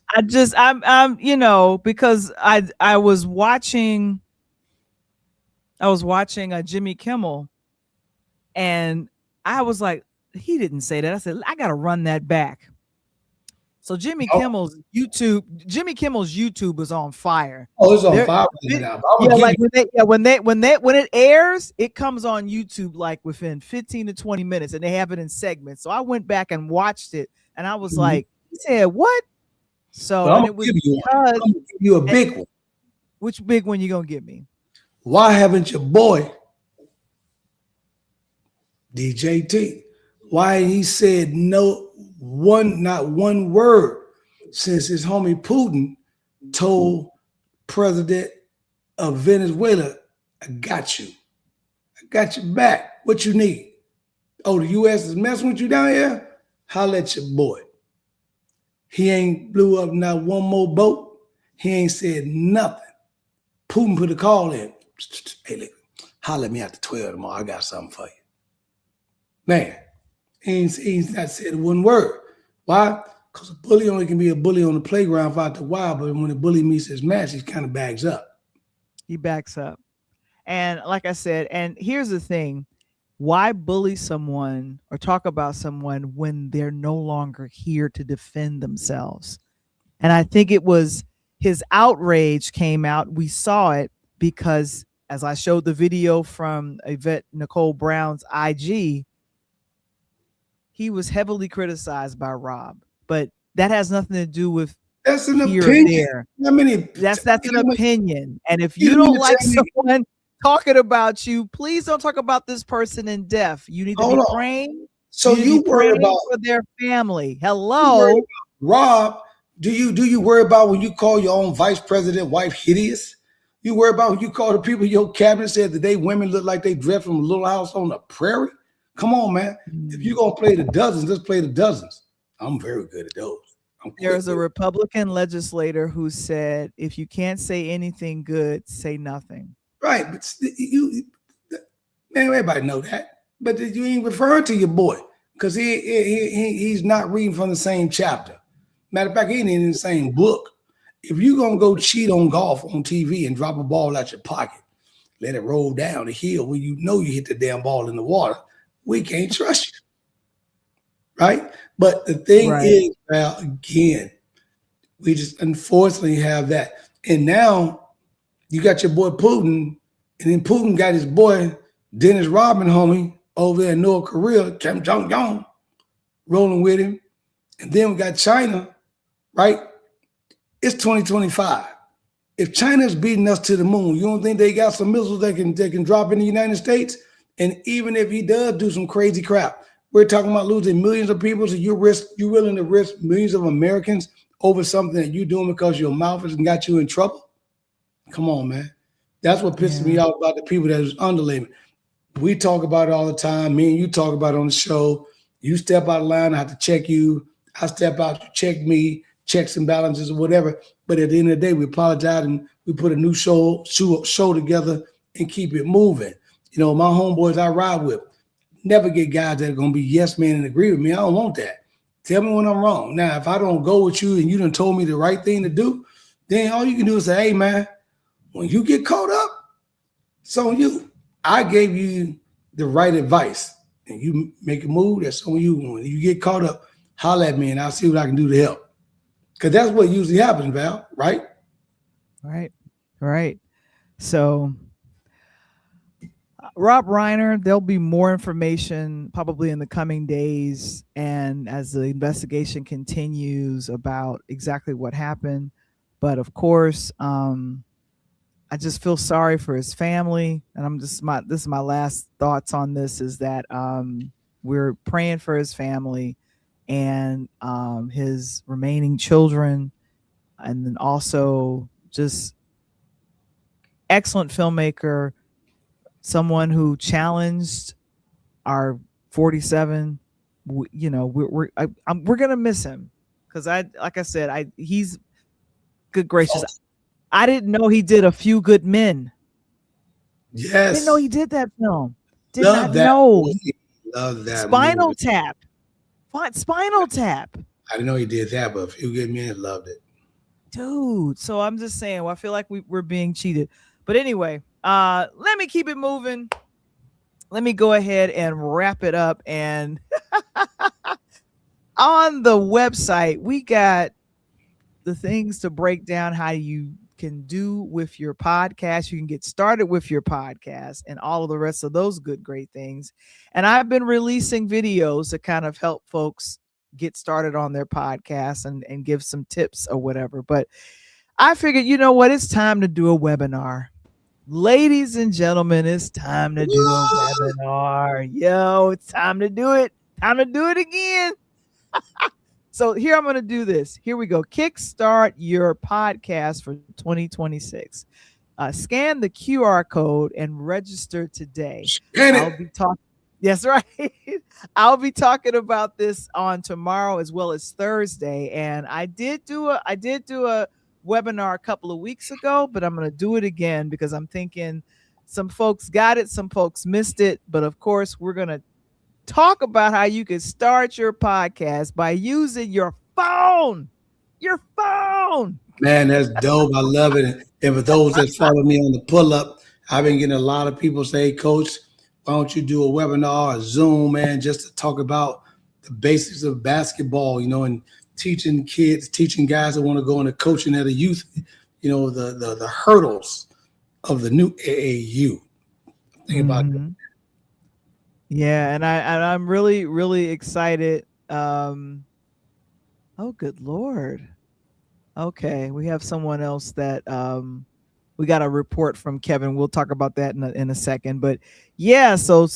Speaker 5: I'm because I was watching Jimmy Kimmel, and I was like, he didn't say that. I said, I gotta run that back. So Jimmy Kimmel's YouTube was on fire.
Speaker 4: Oh, it's on fire right now.
Speaker 5: Yeah, like when it airs, it comes on YouTube like within 15 to 20 minutes, and they have it in segments. So I went back and watched it, and I was like, he said what? So
Speaker 4: Well,
Speaker 5: and it was
Speaker 4: I'm gonna give you a big one.
Speaker 5: Which big one you gonna give me?
Speaker 4: Why haven't your boy DJT? Why he said not one word since his homie Putin told President of Venezuela, I got you back. What you need? Oh, the U.S. is messing with you down here? Holla at your boy. He ain't blew up not one more boat. He ain't said nothing. Putin put a call in. Hey, look, holla at me after 12 tomorrow. I got something for you. Man, he's not said one word. Why? Because a bully only can be a bully on the playground for after a while, but when the bully meets his match, he kind of backs up.
Speaker 5: He backs up. And like I said, and here's the thing. Why bully someone or talk about someone when they're no longer here to defend themselves? And I think it was his outrage came out. We saw it because as I showed the video from Yvette Nicole Brown's IG, he was heavily criticized by Rob, but that has nothing to do with
Speaker 4: that's an
Speaker 5: here
Speaker 4: opinion.
Speaker 5: There.
Speaker 4: That's
Speaker 5: an opinion. And if you don't like someone talking about you, please don't talk about this person in death. You need to be praying.
Speaker 4: So you worry about
Speaker 5: for their family. Hello,
Speaker 4: Rob. Do you worry about when you call your own vice president wife hideous? You worry about when you call the people in your cabinet said that they women look like they dressed from a little house on the prairie? Come on, man. If you're gonna play the dozens, let's play the dozens. I'm very good at those.
Speaker 5: There's a Republican legislator who said, if you can't say anything good, say nothing.
Speaker 4: Right, but man, everybody know that. But you ain't referring to your boy because he's not reading from the same chapter. Matter of fact, he ain't in the same book. If you're gonna go cheat on golf on TV and drop a ball out your pocket, let it roll down the hill when you know you hit the damn ball in the water, we can't trust you. Right? But the thing is, well, again, we just unfortunately have that. And now you got your boy Putin, and then Putin got his boy Dennis Rodman, homie, over there in North Korea, Kim Jong-un, rolling with him. And then we got China, right? It's 2025. If China's beating us to the moon, you don't think they got some missiles that can drop in the United States? And even if he does do some crazy crap, we're talking about losing millions of people. So you're willing to risk millions of Americans over something that you're doing because your mouth has got you in trouble? Come on, man. That's what pisses me off about the people that is underlaying. We talk about it all the time. Me and you talk about it on the show. You step out of line, I have to check you. I step out, you check me, checks and balances or whatever. But at the end of the day, we apologize and we put a new show together and keep it moving. You know, my homeboys I ride with, never get guys that are going to be yes men and agree with me. I don't want that. Tell me when I'm wrong. Now, if I don't go with you and you done told me the right thing to do, then all you can do is say, hey, man, when you get caught up, it's on you. I gave you the right advice and you make a move, that's on you. When you get caught up, holler at me and I'll see what I can do to help. Because that's what usually happens, Val, right?
Speaker 5: Right. So Rob Reiner, there'll be more information probably in the coming days and as the investigation continues about exactly what happened. But of course, I just feel sorry for his family. And this is my last thoughts on this is that we're praying for his family and his remaining children. And then also just excellent filmmaker, someone who challenged our 47. You know, we're gonna miss him because like I said, he's good gracious. I didn't know he did A Few Good Men.
Speaker 4: Yes.
Speaker 5: Didn't know he did that film. Did
Speaker 4: Love
Speaker 5: not
Speaker 4: that
Speaker 5: know.
Speaker 4: movie. Love that
Speaker 5: Spinal
Speaker 4: movie.
Speaker 5: Tap. Spinal Tap.
Speaker 4: I didn't know he did that, but A Few Good Men, loved it.
Speaker 5: Dude. So I'm just saying, I feel like we're being cheated. But anyway, let me keep it moving. Let me go ahead and wrap it up. And on the website, we got the things to break down how you can do with your podcast. You can get started with your podcast and all of the rest of those great things. And I've been releasing videos to kind of help folks get started on their podcast and give some tips or whatever. But I figured, you know what? It's time to do a webinar. Ladies and gentlemen, it's time to do a webinar. Yo, it's time to do it. Time to do it again. So here I'm going to do this. Here we go. Kickstart your podcast for 2026. Scan the QR code and register today. I'll be talking. Yes, right. I'll be talking about this on tomorrow as well as Thursday. And I did do a webinar a couple of weeks ago, but I'm going to do it again because I'm thinking some folks got it, some folks missed it. But of course, we're going to talk about how you can start your podcast by using your phone. Your phone.
Speaker 4: Man, that's dope. I love it. And for those that follow me on the pull-up, I've been getting a lot of people say, Coach, why don't you do a webinar or Zoom, man, just to talk about the basics of basketball, you know, and teaching kids, teaching guys that want to go into coaching at a youth, you know, the hurdles of the new AAU. Think about that.
Speaker 5: Yeah, and I'm really, really excited. Oh, good Lord. Okay, we have someone else that we got a report from Kevin. We'll talk about that in a second. But yeah, so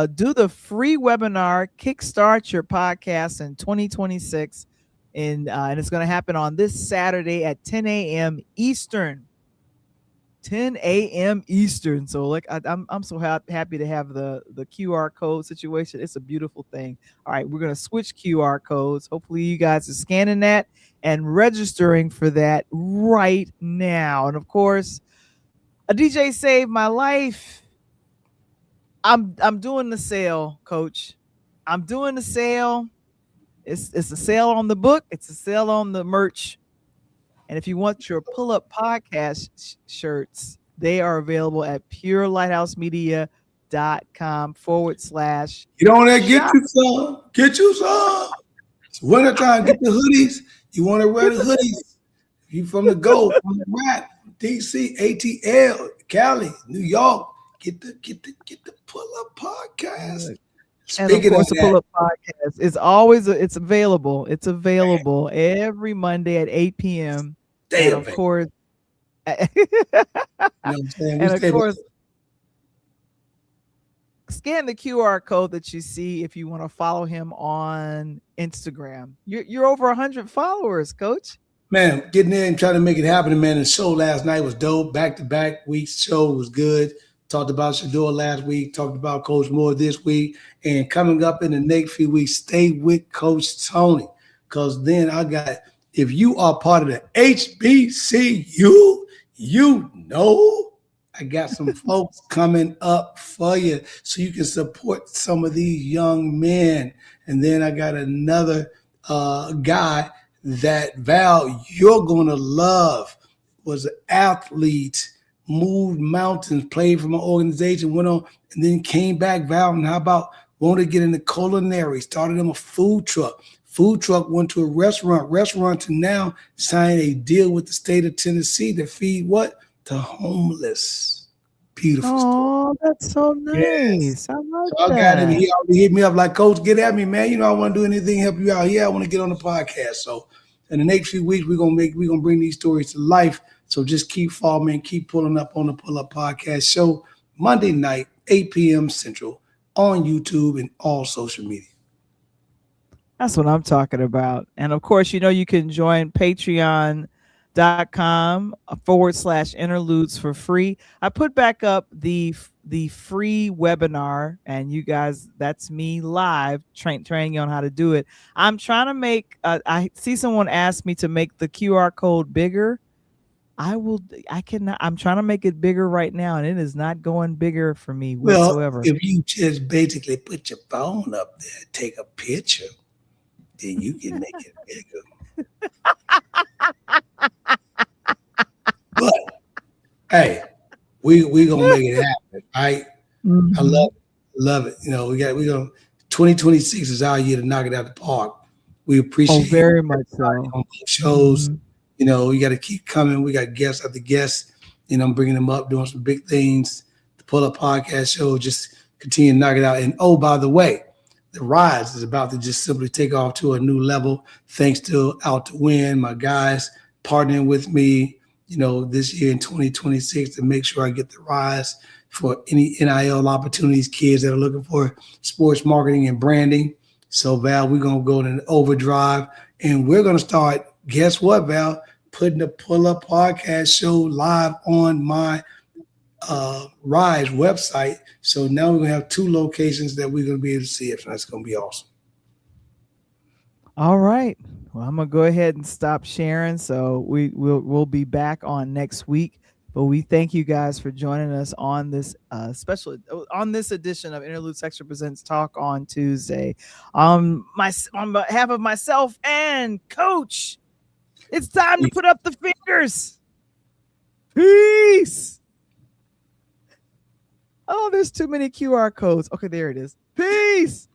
Speaker 5: do the free webinar, Kickstart Your Podcast in 2026. And it's going to happen on this Saturday at 10 a.m. Eastern. 10 a.m. Eastern. So like I'm so happy to have the QR code situation. It's a beautiful thing. All right, we're going to switch QR codes. Hopefully you guys are scanning that and registering for that right now. And of course, a DJ saved my life. I'm doing the sale, Coach. I'm doing the sale. It's a sale on the book. It's a sale on the merch. And if you want your pull-up podcast shirts, they are available at purelighthousemedia.com/.
Speaker 4: Get on there, get you some. Get you some. It's wintertime. Get the hoodies. You want to wear the hoodies. You from the Go, from the Rat, DC, ATL, Cali, New York. Get the pull-up podcast.
Speaker 5: And of course, the pull-up podcast is always it's available. It's available every Monday at 8 p.m. And of course, and of course, scan the QR code that you see if you want to follow him on Instagram. You're over 100 followers, Coach.
Speaker 4: Man, getting in and trying to make it happen, man. The show last night was dope. Back-to-back weeks show was good. Talked about Shador last week. Talked about Coach Moore this week. And coming up in the next few weeks, stay with Coach Tony. Because then I got, if you are part of the HBCU, you know I got some folks coming up for you so you can support some of these young men. And then I got another guy that, Val, you're going to love, was an athlete, moved mountains, played for my organization, went on, and then came back, Val, and how about wanted to get into culinary, started him a food truck. Food truck went to a restaurant to now sign a deal with the state of Tennessee to feed what? The homeless. Beautiful story.
Speaker 5: Oh, that's so nice. Yes. I like
Speaker 4: so
Speaker 5: that.
Speaker 4: I got him. He already hit me up like, Coach, get at me, man. You know, I want to do anything to help you out. Yeah, I want to get on the podcast. So in the next few weeks, we're gonna bring these stories to life. So just keep following, keep pulling up on the Pull Up Podcast show Monday night, 8 p.m. Central on YouTube and all social media.
Speaker 5: That's what I'm talking about. And of course, you know, you can join Patreon.com/. youtube.com/interludes for free. I put back up the free webinar, and you guys, that's me live training you on how to do it. I'm trying to make I see someone ask me to make the QR code bigger. I cannot. I'm trying to make it bigger right now, and it is not going bigger for me whatsoever.
Speaker 4: Well, if you just basically put your phone up there, take a picture, then you can make it bigger. But hey, we gonna make it happen, right?
Speaker 5: Mm-hmm.
Speaker 4: I love it. You know, we gonna 2026 is our year to knock it out the park. We appreciate
Speaker 5: very much so.
Speaker 4: On shows. You know, you got to keep coming. We got guests after guests. You know, I'm bringing them up, doing some big things. The Pull Up Podcast Show, just continue to knock it out. And oh, by the way, the Rise is about to just simply take off to a new level. Thanks to Out to Win, my guys partnering with me, you know, this year in 2026 to make sure I get the Rise for any NIL opportunities, kids that are looking for sports marketing and branding. So, Val, we're going to go to overdrive, and we're going to start, guess what, Val? Putting the Pull Up Podcast Show live on my Rise website. So now we're going to have 2 locations that we're going to be able to see it. So that's going to be awesome.
Speaker 5: All right. Well, I'm going to go ahead and stop sharing. So we'll be back on next week. But we thank you guys for joining us on this on this edition of Interludes Extra Presents Talk on Tuesday. On behalf of myself and Coach, it's time to put up the fingers. Peace. Oh, there's too many QR codes. Okay, there it is. Peace.